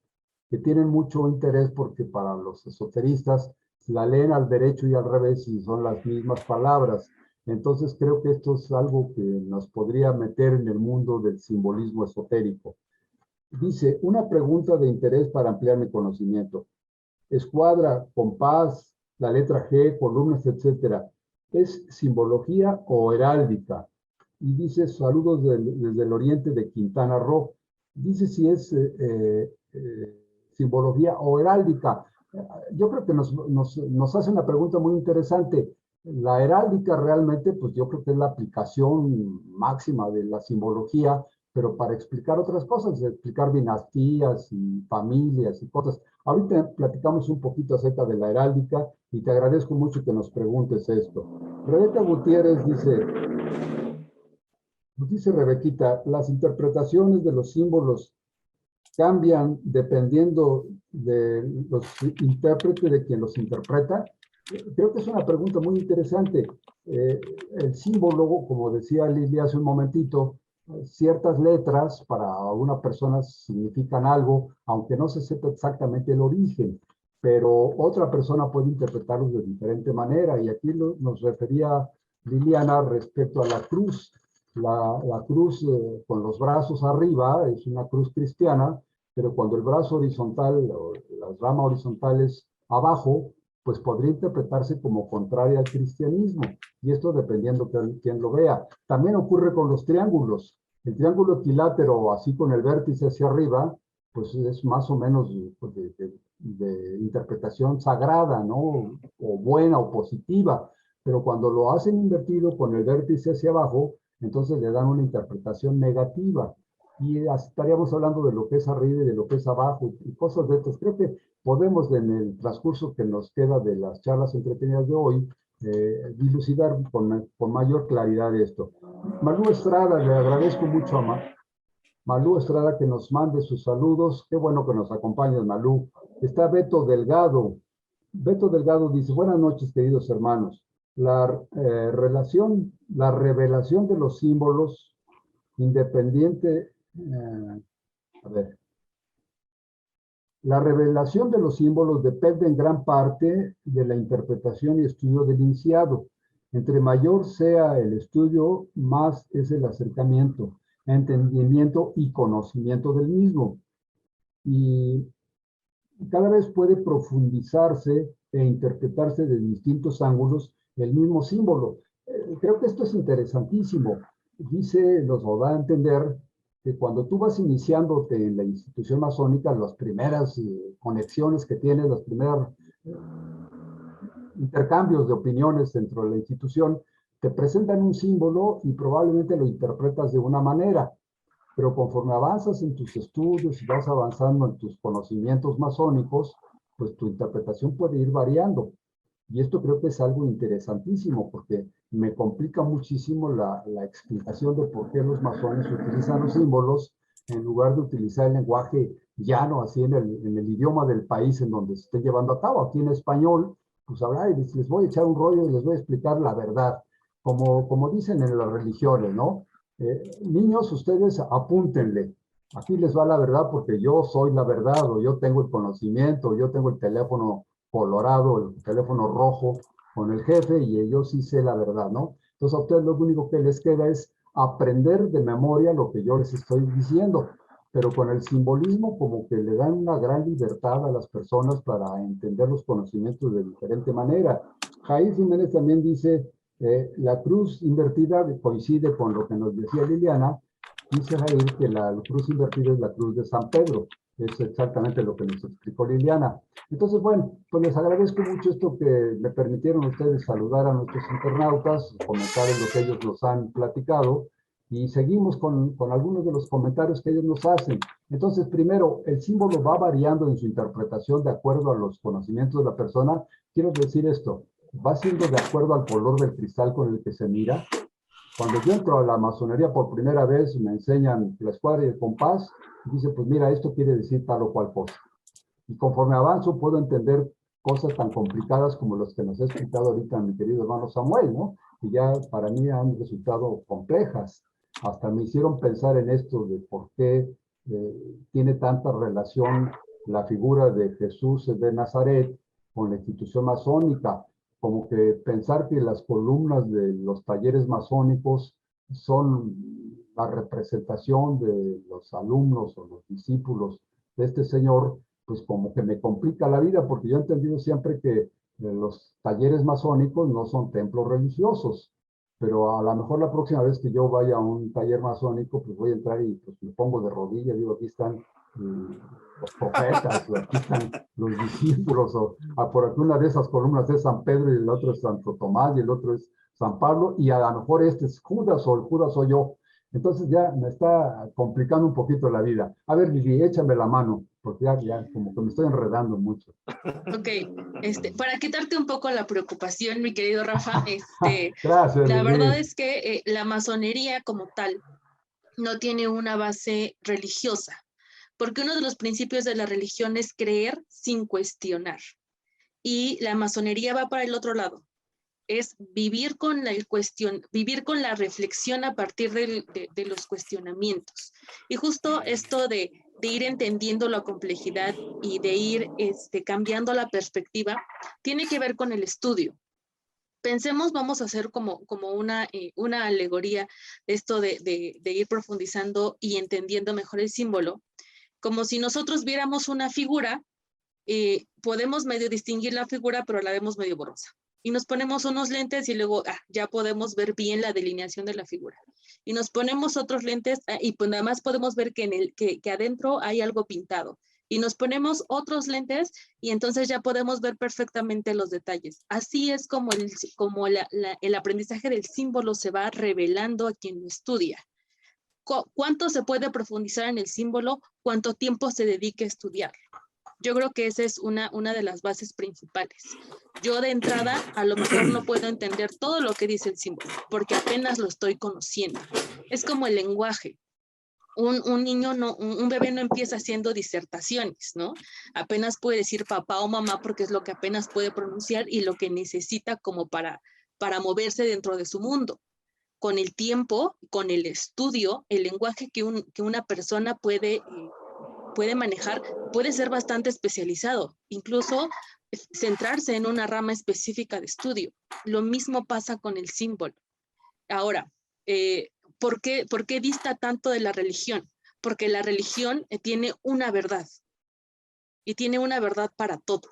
que tienen mucho interés porque para los esoteristas la leen al derecho y al revés y son las mismas palabras. Entonces creo que esto es algo que nos podría meter en el mundo del simbolismo esotérico. Dice, una pregunta de interés para ampliar mi conocimiento. Escuadra, compás, la letra G, columnas, etcétera. ¿Es simbología o heráldica? Y dice, saludos desde el oriente de Quintana Roo. Dice si es simbología o heráldica. Yo creo que nos hace una pregunta muy interesante. La heráldica realmente, pues yo creo que es la aplicación máxima de la simbología, pero para explicar otras cosas, explicar dinastías y familias y cosas. Ahorita platicamos un poquito acerca de la heráldica y te agradezco mucho que nos preguntes esto. Rebeca Gutiérrez dice Rebequita, las interpretaciones de los símbolos cambian dependiendo de los intérpretes, de quien los interpreta. Creo que es una pregunta muy interesante. El símbolo, como decía Lili hace un momentito, ciertas letras para una persona significan algo, aunque no se sepa exactamente el origen, pero otra persona puede interpretarlos de diferente manera. Y aquí nos refería Liliana respecto a la cruz. La cruz con los brazos arriba es una cruz cristiana, pero cuando el brazo horizontal o las ramas horizontales abajo, pues podría interpretarse como contraria al cristianismo, y esto dependiendo de quién lo vea. También ocurre con los triángulos. El triángulo equilátero, así con el vértice hacia arriba, pues es más o menos pues, de interpretación sagrada, ¿no? O buena o positiva, pero cuando lo hacen invertido con el vértice hacia abajo, entonces le dan una interpretación negativa. Y estaríamos hablando de lo que es arriba y de lo que es abajo y cosas de estas. Creo que podemos en el transcurso que nos queda de las charlas entretenidas de hoy dilucidar con mayor claridad esto. Malú Estrada, le agradezco mucho a Malú Estrada que nos mande sus saludos. Qué bueno que nos acompañes, Malú. Está Beto Delgado. Beto Delgado dice, buenas noches, queridos hermanos. La revelación de los símbolos independiente, la revelación de los símbolos depende en gran parte de la interpretación y estudio del iniciado. Entre mayor sea el estudio, más es el acercamiento, entendimiento y conocimiento del mismo. Y cada vez puede profundizarse e interpretarse de distintos ángulos el mismo símbolo. Creo que esto es interesantísimo. Dice, nos lo da a entender que cuando tú vas iniciándote en la institución masónica, las primeras conexiones que tienes, los primeros intercambios de opiniones dentro de la institución, te presentan un símbolo y probablemente lo interpretas de una manera, pero conforme avanzas en tus estudios y vas avanzando en tus conocimientos masónicos, pues tu interpretación puede ir variando. Y esto creo que es algo interesantísimo porque me complica muchísimo la explicación de por qué los masones utilizan los símbolos en lugar de utilizar el lenguaje llano, así en el idioma del país en donde se esté llevando a cabo. Aquí en español, pues hablar y les voy a echar un rollo y les voy a explicar la verdad, como dicen en las religiones, ¿no? Niños, ustedes apúntenle. Aquí les va la verdad porque yo soy la verdad, o yo tengo el conocimiento, o yo tengo el teléfono colorado, el teléfono rojo con el jefe y yo sí sé la verdad, ¿no? Entonces a ustedes lo único que les queda es aprender de memoria lo que yo les estoy diciendo, pero con el simbolismo como que le dan una gran libertad a las personas para entender los conocimientos de diferente manera. Jair Jiménez también dice, la cruz invertida coincide con lo que nos decía Liliana. Dice Jair que la cruz invertida es la cruz de San Pedro. Es exactamente lo que nos explicó Liliana. Entonces, bueno, pues les agradezco mucho esto que me permitieron ustedes saludar a nuestros internautas, comentar en lo que ellos nos han platicado. Y seguimos con algunos de los comentarios que ellos nos hacen. Entonces, primero, el símbolo va variando en su interpretación de acuerdo a los conocimientos de la persona. Quiero decir esto, va siendo de acuerdo al color del cristal con el que se mira. Cuando yo entro a la masonería por primera vez, me enseñan la escuadra y el compás, y dice, pues mira, esto quiere decir tal o cual cosa. Y conforme avanzo, puedo entender cosas tan complicadas como las que nos ha explicado ahorita mi querido hermano Samuel, ¿no? Que ya para mí han resultado complejas. Hasta me hicieron pensar en esto de por qué tiene tanta relación la figura de Jesús de Nazaret con la institución masónica, como que pensar que las columnas de los talleres masónicos son la representación de los alumnos o los discípulos de este señor, pues como que me complica la vida, porque yo he entendido siempre que los talleres masónicos no son templos religiosos, pero a lo mejor la próxima vez que yo vaya a un taller masónico, pues voy a entrar y pues me pongo de rodillas, digo, aquí están los profetas, o aquí están los discípulos, o por aquí una de esas columnas es San Pedro y el otro es Santo Tomás y el otro es San Pablo, y a lo mejor este es Judas o el Judas soy yo. Entonces ya me está complicando un poquito la vida. A ver, Lili, échame la mano, porque ya como que me estoy enredando mucho. Ok, para quitarte un poco la preocupación, mi querido Rafa, Gracias, la Lili. verdad es que la masonería como tal no tiene una base religiosa, porque uno de los principios de la religión es creer sin cuestionar. Y la masonería va para el otro lado, es vivir con vivir con la reflexión a partir de los cuestionamientos. Y justo esto de ir entendiendo la complejidad y de ir cambiando la perspectiva, tiene que ver con el estudio. Pensemos, vamos a hacer como una alegoría de esto de ir profundizando y entendiendo mejor el símbolo, como si nosotros viéramos una figura, podemos medio distinguir la figura, pero la vemos medio borrosa. Y nos ponemos unos lentes y luego ya podemos ver bien la delineación de la figura. Y nos ponemos otros lentes y pues nada más podemos ver que adentro hay algo pintado. Y nos ponemos otros lentes y entonces ya podemos ver perfectamente los detalles. Así es como el aprendizaje del símbolo se va revelando a quien lo estudia. ¿Cuánto se puede profundizar en el símbolo? ¿Cuánto tiempo se dedique a estudiar? Yo creo que esa es una de las bases principales. Yo de entrada a lo mejor no puedo entender todo lo que dice el símbolo, porque apenas lo estoy conociendo. Es como el lenguaje. Un niño, un bebé no empieza haciendo disertaciones, ¿no? Apenas puede decir papá o mamá porque es lo que apenas puede pronunciar y lo que necesita como para moverse dentro de su mundo. Con el tiempo, con el estudio, el lenguaje que una persona puede manejar, puede ser bastante especializado, incluso centrarse en una rama específica de estudio. Lo mismo pasa con el símbolo. Ahora, ¿por qué dista tanto de la religión? Porque la religión tiene una verdad y tiene una verdad para todo.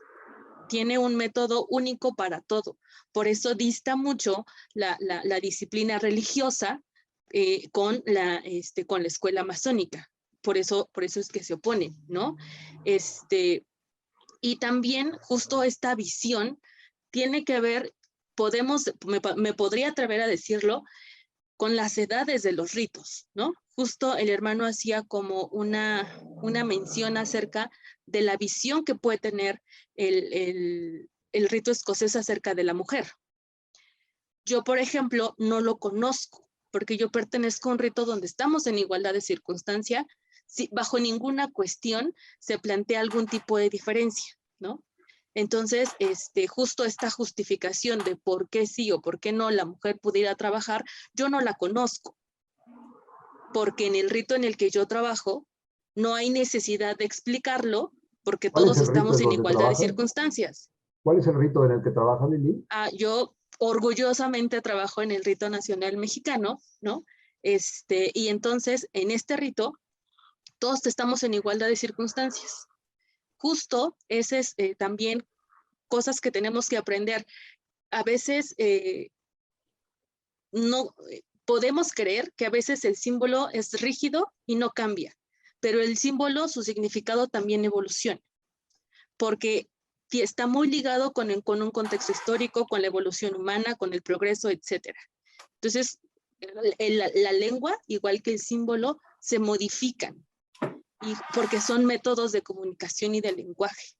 Tiene un método único para todo. Por eso dista mucho la disciplina religiosa con la escuela masónica. Por eso es que se oponen, ¿no? Y también justo esta visión tiene que ver, me podría atrever a decirlo, con las edades de los ritos, ¿no? Justo el hermano hacía como una mención acerca de la visión que puede tener el rito escocés acerca de la mujer. Yo, por ejemplo, no lo conozco, porque yo pertenezco a un rito donde estamos en igualdad de circunstancia, si bajo ninguna cuestión se plantea algún tipo de diferencia, ¿no? Entonces, justo esta justificación de por qué sí o por qué no la mujer pudiera trabajar, yo no la conozco, porque en el rito en el que yo trabajo no hay necesidad de explicarlo, porque todos estamos en igualdad de circunstancias. ¿Cuál es el rito en el que trabaja, Lili? Yo orgullosamente trabajo en el rito nacional mexicano, ¿no? Y entonces, en este rito, todos estamos en igualdad de circunstancias. Justo ese es también cosas que tenemos que aprender. A veces no podemos creer que a veces el símbolo es rígido y no cambia, pero el símbolo, su significado también evoluciona, porque está muy ligado con un contexto histórico, con la evolución humana, con el progreso, etc. Entonces, la lengua, igual que el símbolo, se modifican, porque son métodos de comunicación y de lenguaje.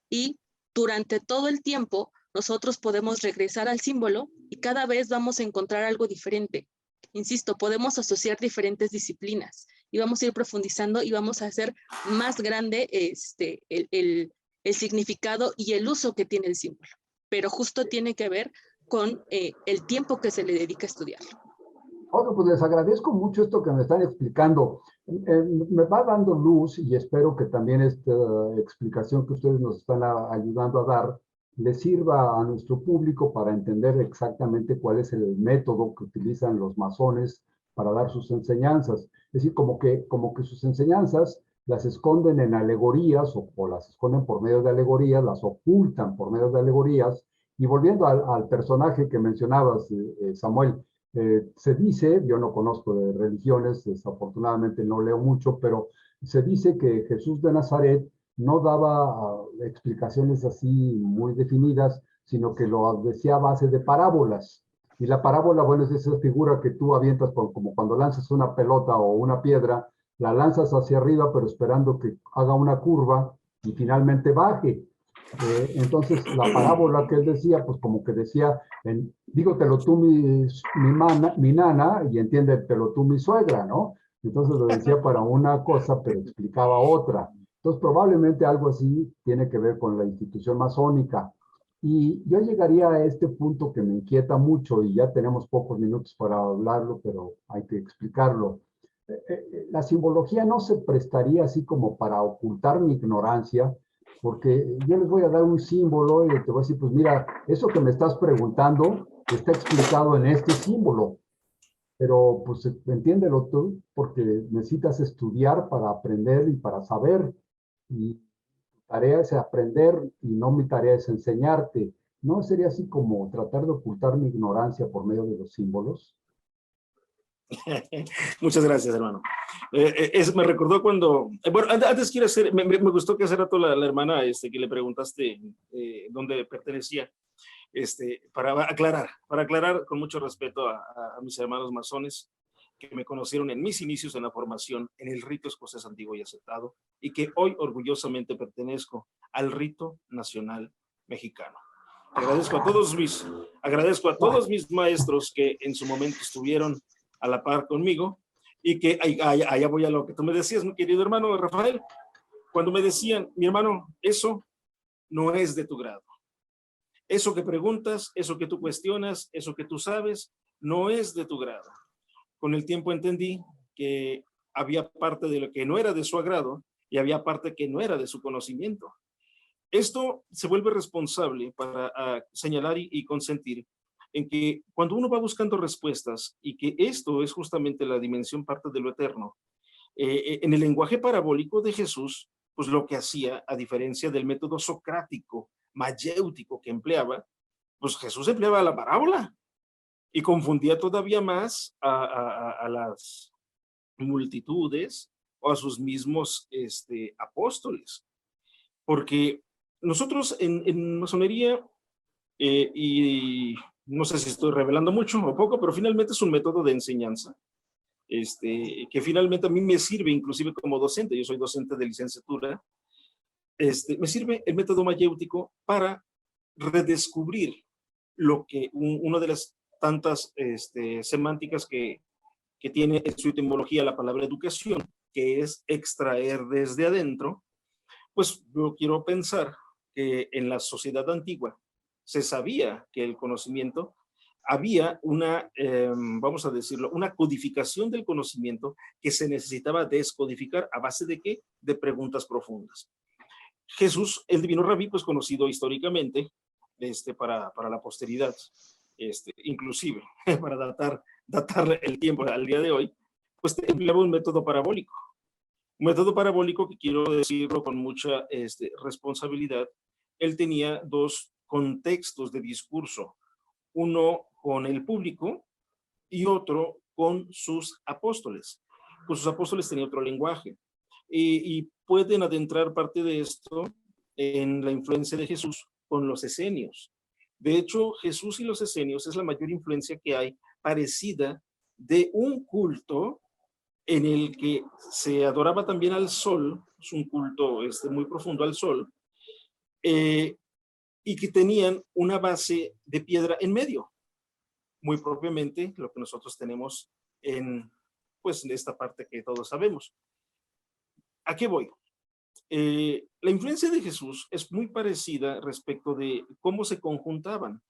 Y durante todo el tiempo, nosotros podemos regresar al símbolo y cada vez vamos a encontrar algo diferente. Insisto, podemos asociar diferentes disciplinas y vamos a ir profundizando y vamos a hacer más grande el significado y el uso que tiene el símbolo. Pero justo tiene que ver con el tiempo que se le dedica a estudiarlo. Bueno, pues les agradezco mucho esto que me están explicando. Me va dando luz y espero que también esta explicación que ustedes nos están ayudando a dar le sirva a nuestro público para entender exactamente cuál es el método que utilizan los masones para dar sus enseñanzas. Es decir, como que sus enseñanzas las esconden en alegorías o las esconden por medio de alegorías, las ocultan por medio de alegorías. Y volviendo al personaje que mencionabas, Samuel, se dice, yo no conozco de religiones, desafortunadamente no leo mucho, pero se dice que Jesús de Nazaret no daba explicaciones así muy definidas, sino que lo decía a base de parábolas. Y la parábola, bueno, es esa figura que tú avientas como cuando lanzas una pelota o una piedra, la lanzas hacia arriba, pero esperando que haga una curva y finalmente baje. Entonces, la parábola que él decía, pues como que decía, dígotelo tú mi nana, y entiéndetelo tú mi suegra, ¿no? Entonces lo decía para una cosa, pero explicaba otra. Entonces, probablemente algo así tiene que ver con la institución masónica. Y yo llegaría a este punto que me inquieta mucho, y ya tenemos pocos minutos para hablarlo, pero hay que explicarlo. La simbología no se prestaría así como para ocultar mi ignorancia, porque yo les voy a dar un símbolo y te voy a decir, pues mira, eso que me estás preguntando está explicado en este símbolo, pero pues entiéndelo tú, porque necesitas estudiar para aprender y para saber, y tu tarea es aprender y no mi tarea es enseñarte. ¿No sería así como tratar de ocultar mi ignorancia por medio de los símbolos? Muchas gracias, hermano. Me recordó cuando, bueno, antes quiero hacer, me gustó que hace rato la hermana que le preguntaste dónde pertenecía, para aclarar con mucho respeto a mis hermanos masones que me conocieron en mis inicios en la formación en el rito escocés antiguo y aceptado, y que hoy orgullosamente pertenezco al rito nacional mexicano. Agradezco a todos mis maestros que en su momento estuvieron a la par conmigo, y que allá voy a lo que tú me decías, mi querido hermano Rafael, cuando me decían, mi hermano, eso no es de tu grado. Eso que preguntas, eso que tú cuestionas, eso que tú sabes, no es de tu grado. Con el tiempo entendí que había parte de lo que no era de su agrado y había parte que no era de su conocimiento. Esto se vuelve responsable para señalar y consentir en que cuando uno va buscando respuestas, y que esto es justamente la dimensión parte de lo eterno, en el lenguaje parabólico de Jesús, pues lo que hacía, a diferencia del método socrático, mayéutico que empleaba, pues Jesús empleaba la parábola y confundía todavía más a las multitudes o a sus mismos apóstoles. Porque nosotros en masonería, y no sé si estoy revelando mucho o poco, pero finalmente es un método de enseñanza, que finalmente a mí me sirve inclusive como docente. Yo soy docente de licenciatura. Me sirve el método mayéutico para redescubrir lo que una de las tantas semánticas que tiene en su etimología la palabra educación, que es extraer desde adentro. Pues yo quiero pensar que en la sociedad antigua se sabía que el conocimiento, había vamos a decirlo, una codificación del conocimiento que se necesitaba descodificar. ¿A base de qué? De preguntas profundas. Jesús, el divino rabí, pues conocido históricamente para la posteridad, inclusive para datar el tiempo al día de hoy, pues empleaba un método parabólico. Un método parabólico que, quiero decirlo con mucha responsabilidad, él tenía dos contextos de discurso, uno con el público y otro con sus apóstoles. Con sus apóstoles tenía otro lenguaje, y pueden adentrar parte de esto en la influencia de Jesús con los esenios. De hecho, Jesús y los esenios es la mayor influencia que hay parecida de un culto en el que se adoraba también al sol, es un culto muy profundo al sol, y que tenían una base de piedra en medio, muy propiamente lo que nosotros tenemos pues, en esta parte que todos sabemos. ¿A qué voy? La influencia de Jesús es muy parecida respecto de cómo se conjuntaban.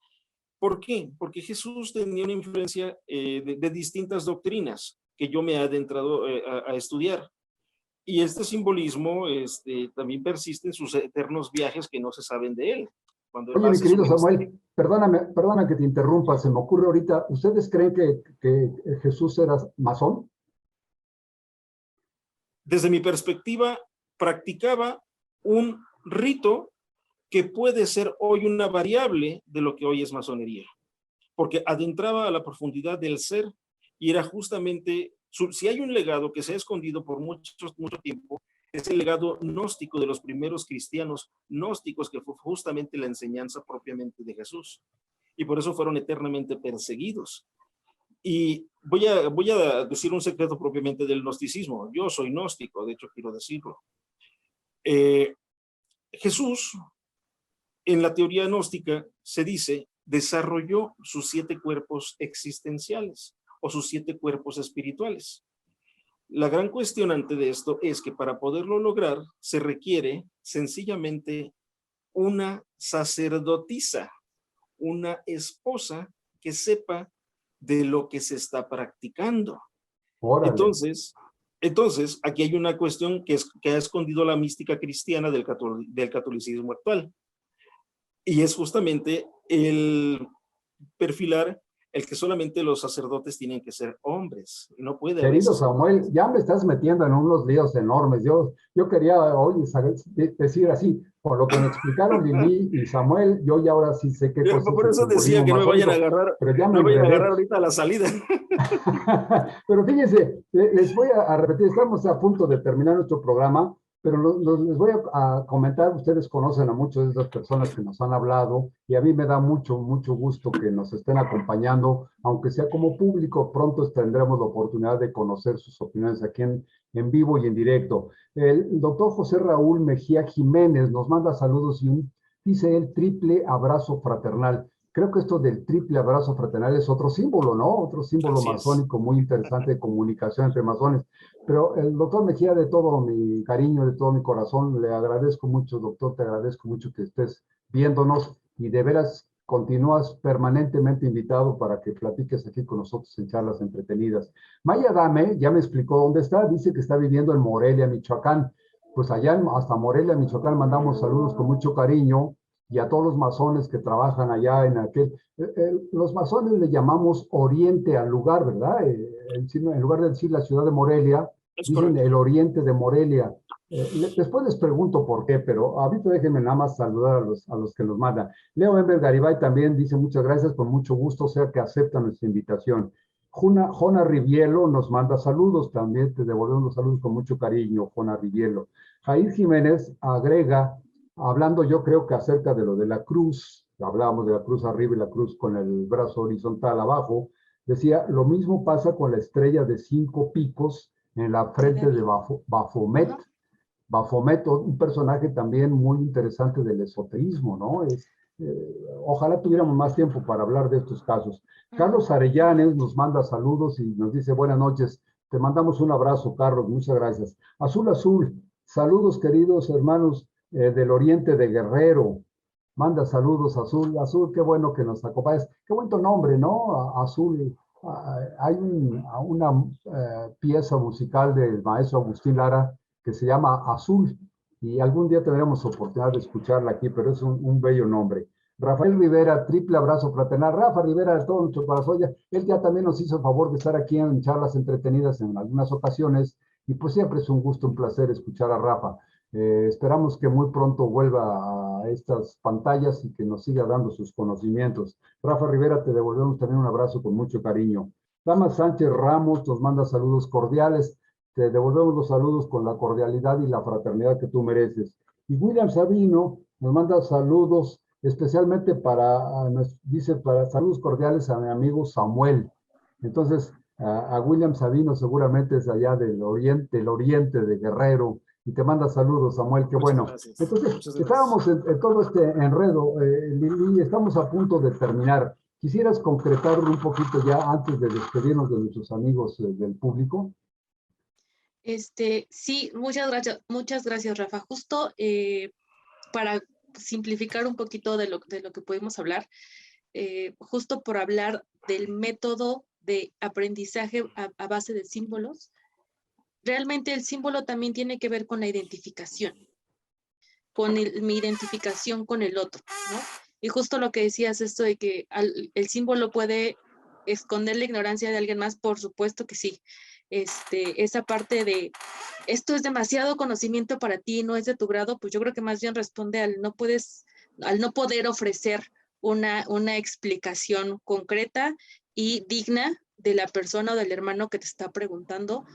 ¿Por qué? Porque Jesús tenía una influencia de distintas doctrinas que yo me he adentrado a estudiar. Y este simbolismo también persiste en sus eternos viajes que no se saben de él. Cuando Oye, mi hace su querido Samuel, ministerio. perdona que te interrumpa, se me ocurre ahorita, ¿ustedes creen que Jesús era masón? Desde mi perspectiva, practicaba un rito que puede ser hoy una variable de lo que hoy es masonería, porque adentraba a la profundidad del ser y era justamente, si hay un legado que se ha escondido por mucho tiempo, es el legado gnóstico de los primeros cristianos gnósticos, que fue justamente la enseñanza propiamente de Jesús. Y por eso fueron eternamente perseguidos. Y voy a decir un secreto propiamente del gnosticismo. Yo soy gnóstico, de hecho quiero decirlo. Jesús, en la teoría gnóstica, se dice, desarrolló sus 7 cuerpos existenciales o sus 7 cuerpos espirituales. La gran cuestionante de esto es que para poderlo lograr se requiere sencillamente una sacerdotisa, una esposa que sepa de lo que se está practicando. Órale. Entonces, aquí hay una cuestión que ha escondido la mística cristiana del catolicismo actual. Y es justamente el perfilar el que solamente los sacerdotes tienen que ser hombres. No puede haber Querido sacerdotes. Samuel, ya me estás metiendo en unos líos enormes. Yo quería hoy decir así, por lo que me explicaron Lili y Samuel, yo ya ahora sí sé qué cosa Por es el eso decía simbolismo que no me vayan a masónico, agarrar, pero ya no me me vayan a enredé. agarrar ahorita a la salida. Pero fíjense, les voy a repetir, estamos a punto de terminar nuestro programa, pero les voy a comentar, ustedes conocen a muchas de estas personas que nos han hablado y a mí me da mucho gusto que nos estén acompañando, aunque sea como público, pronto tendremos la oportunidad de conocer sus opiniones aquí en vivo y en directo. El doctor José Raúl Mejía Jiménez nos manda saludos y dice él, triple abrazo fraternal. Creo que esto del triple abrazo fraternal es otro símbolo, ¿no? Otro símbolo Así es. masónico muy interesante de comunicación entre masones. Pero el doctor Mejía, de todo mi cariño, de todo mi corazón, le agradezco mucho, doctor, te agradezco mucho que estés viéndonos y de veras continúas permanentemente invitado para que platiques aquí con nosotros en charlas entretenidas. Maya Dame ya me explicó dónde está, dice que está viviendo en Morelia, Michoacán. Pues allá hasta Morelia, Michoacán, mandamos saludos con mucho cariño y a todos los masones que trabajan allá en aquel. Los masones le llamamos oriente al lugar, ¿verdad? En lugar de decir la ciudad de Morelia, Es dicen correcto. el oriente de Morelia. Después les pregunto por qué, pero ahorita déjenme nada más saludar a los que nos mandan. Leo Ember Garibay también dice muchas gracias, con mucho gusto, o sea que acepta nuestra invitación. Jona Rivielo nos manda saludos, también te devolvemos los saludos con mucho cariño, Jona Rivielo. Jair Jiménez agrega, hablando yo creo que acerca de lo de la cruz, hablábamos de la cruz arriba y la cruz con el brazo horizontal abajo, decía, lo mismo pasa con la estrella de 5 picos en la frente de Baphomet. Baphomet, un personaje también muy interesante del esoterismo, ¿no? Ojalá tuviéramos más tiempo para hablar de estos casos. Carlos Arellanes nos manda saludos y nos dice buenas noches. Te mandamos un abrazo, Carlos, muchas gracias. Azul Azul, saludos queridos hermanos del oriente de Guerrero. Manda saludos, Azul. Azul, qué bueno que nos acompañes. Qué buen nombre, ¿no? Azul. Hay una pieza musical del maestro Agustín Lara que se llama Azul y algún día tendremos oportunidad de escucharla aquí, pero es un bello nombre. Rafael Rivera, triple abrazo fraternal. Rafa Rivera, de todo nuestro corazón, él ya también nos hizo el favor de estar aquí en charlas entretenidas en algunas ocasiones y pues siempre es un gusto, un placer escuchar a Rafa. Esperamos que muy pronto vuelva a estas pantallas y que nos siga dando sus conocimientos. Rafa Rivera, te devolvemos también un abrazo con mucho cariño. Dama Sánchez Ramos nos manda saludos cordiales. Te devolvemos los saludos con la cordialidad y la fraternidad que tú mereces. Y William Sabino nos manda saludos especialmente dice, para saludos cordiales a mi amigo Samuel. Entonces, a William Sabino seguramente es allá del oriente de Guerrero, y te manda saludos, Samuel, qué Muchas bueno. gracias. Entonces, Muchas gracias. estábamos en todo este enredo, Lili, estamos a punto de terminar. ¿Quisieras concretar un poquito ya antes de despedirnos de nuestros amigos del público? Sí, muchas gracias, Rafa. Justo para simplificar un poquito de lo que podemos hablar, justo por hablar del método de aprendizaje a base de símbolos, realmente el símbolo también tiene que ver con la identificación, con mi identificación con el otro, ¿no? Y justo lo que decías, esto de que el símbolo puede esconder la ignorancia de alguien más, por supuesto que sí. Esa parte de esto es demasiado conocimiento para ti, no es de tu grado, pues yo creo que más bien responde al no poder ofrecer una explicación concreta y digna de la persona o del hermano que te está preguntando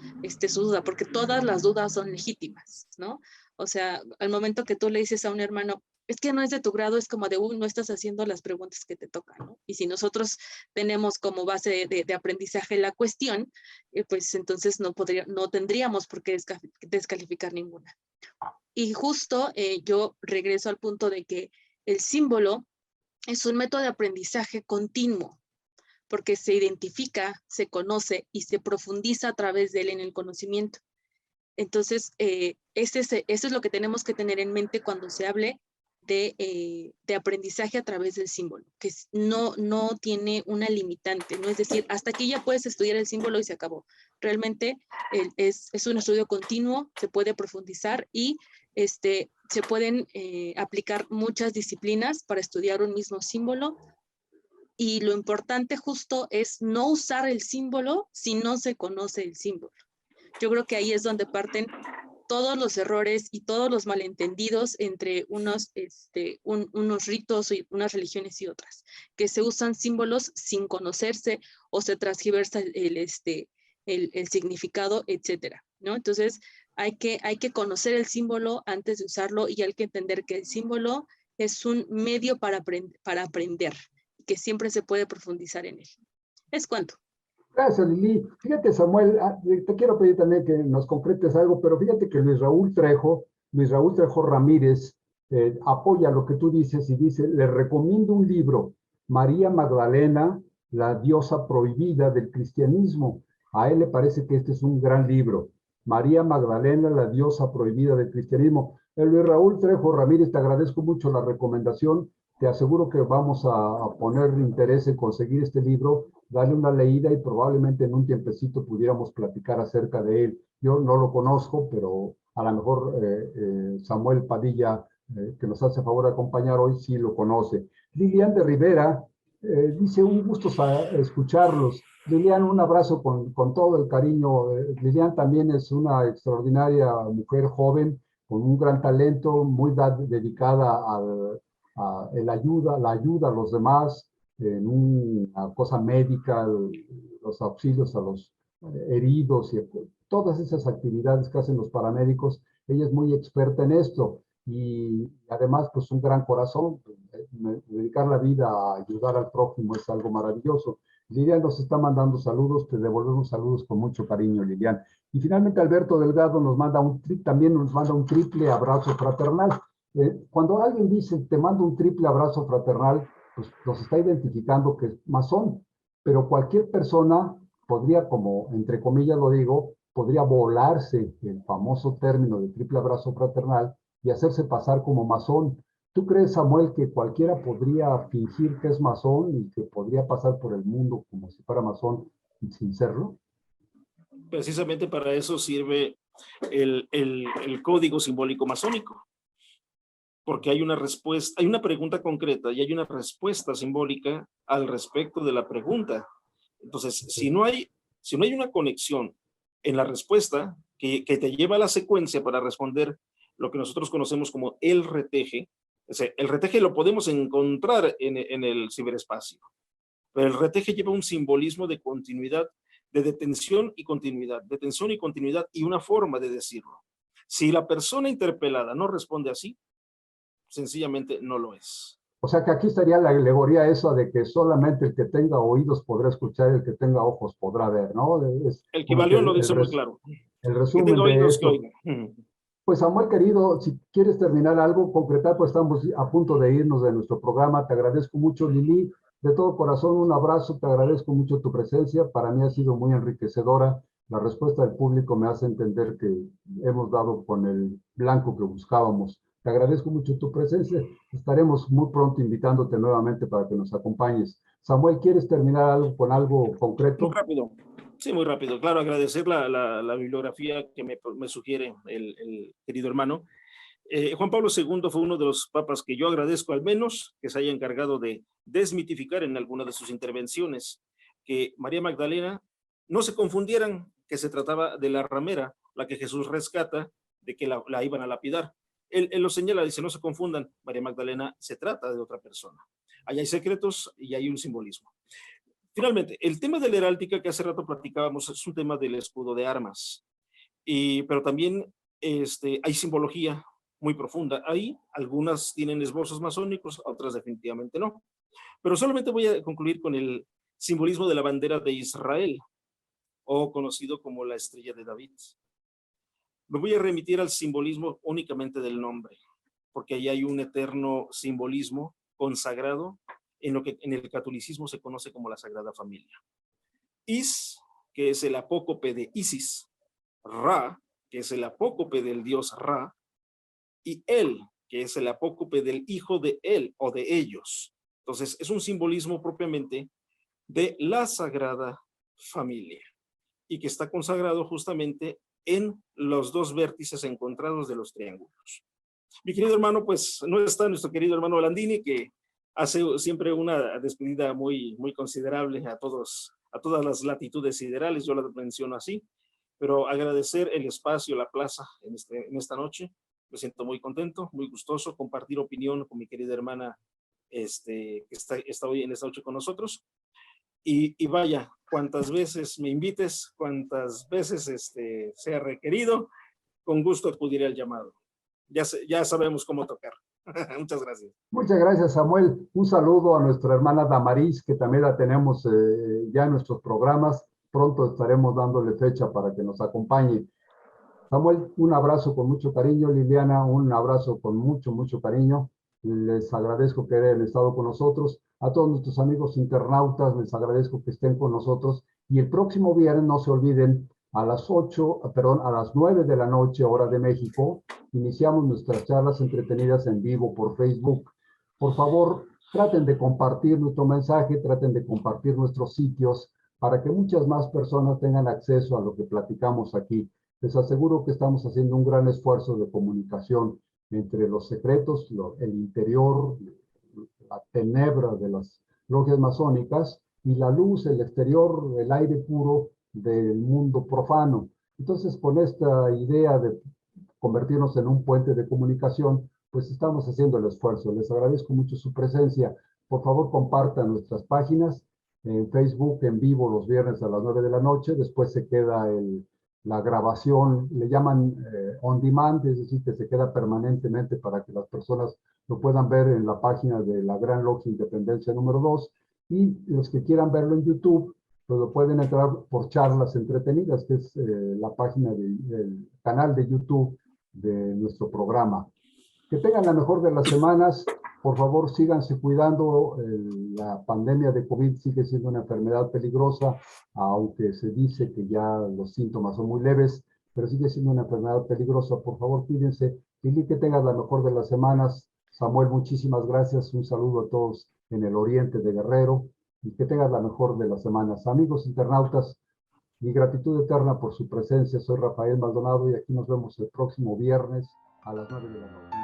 su duda, porque todas las dudas son legítimas, ¿no? O sea, al momento que tú le dices a un hermano, es que no es de tu grado, es como de, no estás haciendo las preguntas que te tocan, ¿no? Y si nosotros tenemos como base de aprendizaje la cuestión, pues entonces no tendríamos por qué descalificar ninguna. Y justo yo regreso al punto de que el símbolo es un método de aprendizaje continuo, porque se identifica, se conoce y se profundiza a través de él en el conocimiento. Entonces, eso es lo que tenemos que tener en mente cuando se hable de aprendizaje a través del símbolo, que no tiene una limitante, no es decir, hasta aquí ya puedes estudiar el símbolo y se acabó. Realmente es un estudio continuo, se puede profundizar y se pueden aplicar muchas disciplinas para estudiar un mismo símbolo, y lo importante justo es no usar el símbolo si no se conoce el símbolo. Yo creo que ahí es donde parten todos los errores y todos los malentendidos entre unos ritos y unas religiones y otras, que se usan símbolos sin conocerse o se transgiversa el significado, etcétera, ¿no? Entonces, hay que conocer el símbolo antes de usarlo, y hay que entender que el símbolo es un medio para aprender, que siempre se puede profundizar en él. Es cuanto. Gracias, Lili. Fíjate, Samuel, te quiero pedir también que nos concretes algo, pero fíjate que Luis Raúl Trejo Ramírez, apoya lo que tú dices y dice, le recomiendo un libro, María Magdalena, la diosa prohibida del cristianismo. A él le parece que este es un gran libro. María Magdalena, la diosa prohibida del cristianismo. Luis Raúl Trejo Ramírez, te agradezco mucho la recomendación. Te aseguro que vamos a poner interés en conseguir este libro, darle una leída y probablemente en un tiempecito pudiéramos platicar acerca de él. Yo no lo conozco, pero a lo mejor Samuel Padilla, que nos hace favor de acompañar hoy, sí lo conoce. Lilian de Rivera dice, un gusto escucharlos. Lilian, un abrazo con todo el cariño. Lilian también es una extraordinaria mujer joven, con un gran talento, muy dedicada la ayuda a los demás, en una cosa médica, los auxilios a los heridos y todas esas actividades que hacen los paramédicos. Ella es muy experta en esto y además pues un gran corazón. Dedicar la vida a ayudar al prójimo es algo maravilloso. Lilian nos está mandando saludos, te devolvemos saludos con mucho cariño, Lilian. Y finalmente Alberto Delgado también nos manda un triple abrazo fraternal. Cuando alguien dice, te mando un triple abrazo fraternal, pues nos está identificando que es masón, pero cualquier persona podría, como entre comillas lo digo, podría volarse el famoso término de triple abrazo fraternal y hacerse pasar como masón. ¿Tú crees, Samuel, que cualquiera podría fingir que es masón y que podría pasar por el mundo como si fuera masón sin serlo? Precisamente para eso sirve el código simbólico masónico, porque hay una respuesta, hay una pregunta concreta y hay una respuesta simbólica al respecto de la pregunta. Entonces, si no hay una conexión en la respuesta que te lleva a la secuencia para responder lo que nosotros conocemos como el reteje, o sea, el reteje lo podemos encontrar en el ciberespacio, pero el reteje lleva un simbolismo de continuidad, de detención y continuidad y una forma de decirlo. Si la persona interpelada no responde así, sencillamente no lo es. O sea que aquí estaría la alegoría esa de que solamente el que tenga oídos podrá escuchar, el que tenga ojos podrá ver, ¿no? Es El que como que valió lo dice muy claro. el Que resumen tenga de oídos que esto. oiga. Pues Samuel, querido, si quieres terminar algo, concretar, pues estamos a punto de irnos de nuestro programa. Te agradezco mucho, Lili. De todo corazón, un abrazo. Te agradezco mucho tu presencia. Para mí ha sido muy enriquecedora. La respuesta del público me hace entender que hemos dado con el blanco que buscábamos. Te agradezco mucho tu presencia. Estaremos muy pronto invitándote nuevamente para que nos acompañes. Samuel, ¿quieres terminar algo con algo Muy concreto? rápido. Sí, muy rápido. Claro, agradecer la bibliografía que me sugiere el querido hermano. Juan Pablo II fue uno de los papas que yo agradezco al menos que se haya encargado de desmitificar en alguna de sus intervenciones que María Magdalena no se confundieran que se trataba de la ramera, la que Jesús rescata, de que la iban a lapidar. Él lo señala, dice, no se confundan, María Magdalena se trata de otra persona. Ahí hay secretos y hay un simbolismo. Finalmente, el tema de la heráldica que hace rato platicábamos es un tema del escudo de armas, pero también hay simbología muy profunda. Ahí algunas tienen esbozos masónicos, otras definitivamente no. Pero solamente voy a concluir con el simbolismo de la bandera de Israel, o conocido como la estrella de David. Me voy a remitir al simbolismo únicamente del nombre, porque ahí hay un eterno simbolismo consagrado en lo que en el catolicismo se conoce como la Sagrada Familia. Is, que es el apócope de Isis, Ra, que es el apócope del dios Ra, y El, que es el apócope del hijo de él o de ellos. Entonces, es un simbolismo propiamente de la Sagrada Familia y que está consagrado justamente en los dos vértices encontrados de los triángulos. Mi querido hermano, pues no está nuestro querido hermano Landini, que hace siempre una despedida muy considerable a todas las latitudes siderales, yo la menciono así, pero agradecer el espacio, la plaza en esta noche. Me siento muy contento, muy gustoso compartir opinión con mi querida hermana que está hoy en esta noche con nosotros. Y vaya, cuantas veces me invites, cuantas veces sea requerido, con gusto acudiré al llamado. Ya sabemos cómo tocar. Muchas gracias. Muchas gracias, Samuel. Un saludo a nuestra hermana Damaris, que también la tenemos ya en nuestros programas. Pronto estaremos dándole fecha para que nos acompañe. Samuel, un abrazo con mucho cariño. Liliana, un abrazo con mucho cariño. Les agradezco que hayan estado con nosotros. A todos nuestros amigos internautas, les agradezco que estén con nosotros. Y el próximo viernes, no se olviden, a las 9 de la noche, hora de México, iniciamos nuestras charlas entretenidas en vivo por Facebook. Por favor, traten de compartir nuestro mensaje, traten de compartir nuestros sitios para que muchas más personas tengan acceso a lo que platicamos aquí. Les aseguro que estamos haciendo un gran esfuerzo de comunicación entre los secretos, el interior, la tenebra de las logias masónicas y la luz, el exterior, el aire puro del mundo profano. Entonces, con esta idea de convertirnos en un puente de comunicación, pues estamos haciendo el esfuerzo. Les agradezco mucho su presencia. Por favor, compartan nuestras páginas en Facebook en vivo los viernes a las 9 de la noche. Después se queda la grabación, le llaman on demand, es decir, que se queda permanentemente para que las personas lo puedan ver en la página de la Gran Logia Independencia número 2. Y los que quieran verlo en YouTube, pues lo pueden entrar por Charlas Entretenidas, que es la página del canal de YouTube de nuestro programa. Que tengan la mejor de las semanas. Por favor, síganse cuidando. La pandemia de COVID sigue siendo una enfermedad peligrosa, aunque se dice que ya los síntomas son muy leves, pero sigue siendo una enfermedad peligrosa. Por favor, cuídense. Lili, que tengas la mejor de las semanas. Samuel, muchísimas gracias. Un saludo a todos en el oriente de Guerrero y que tengas la mejor de las semanas. Amigos internautas, mi gratitud eterna por su presencia. Soy Rafael Maldonado y aquí nos vemos el próximo viernes a las 9 de la noche.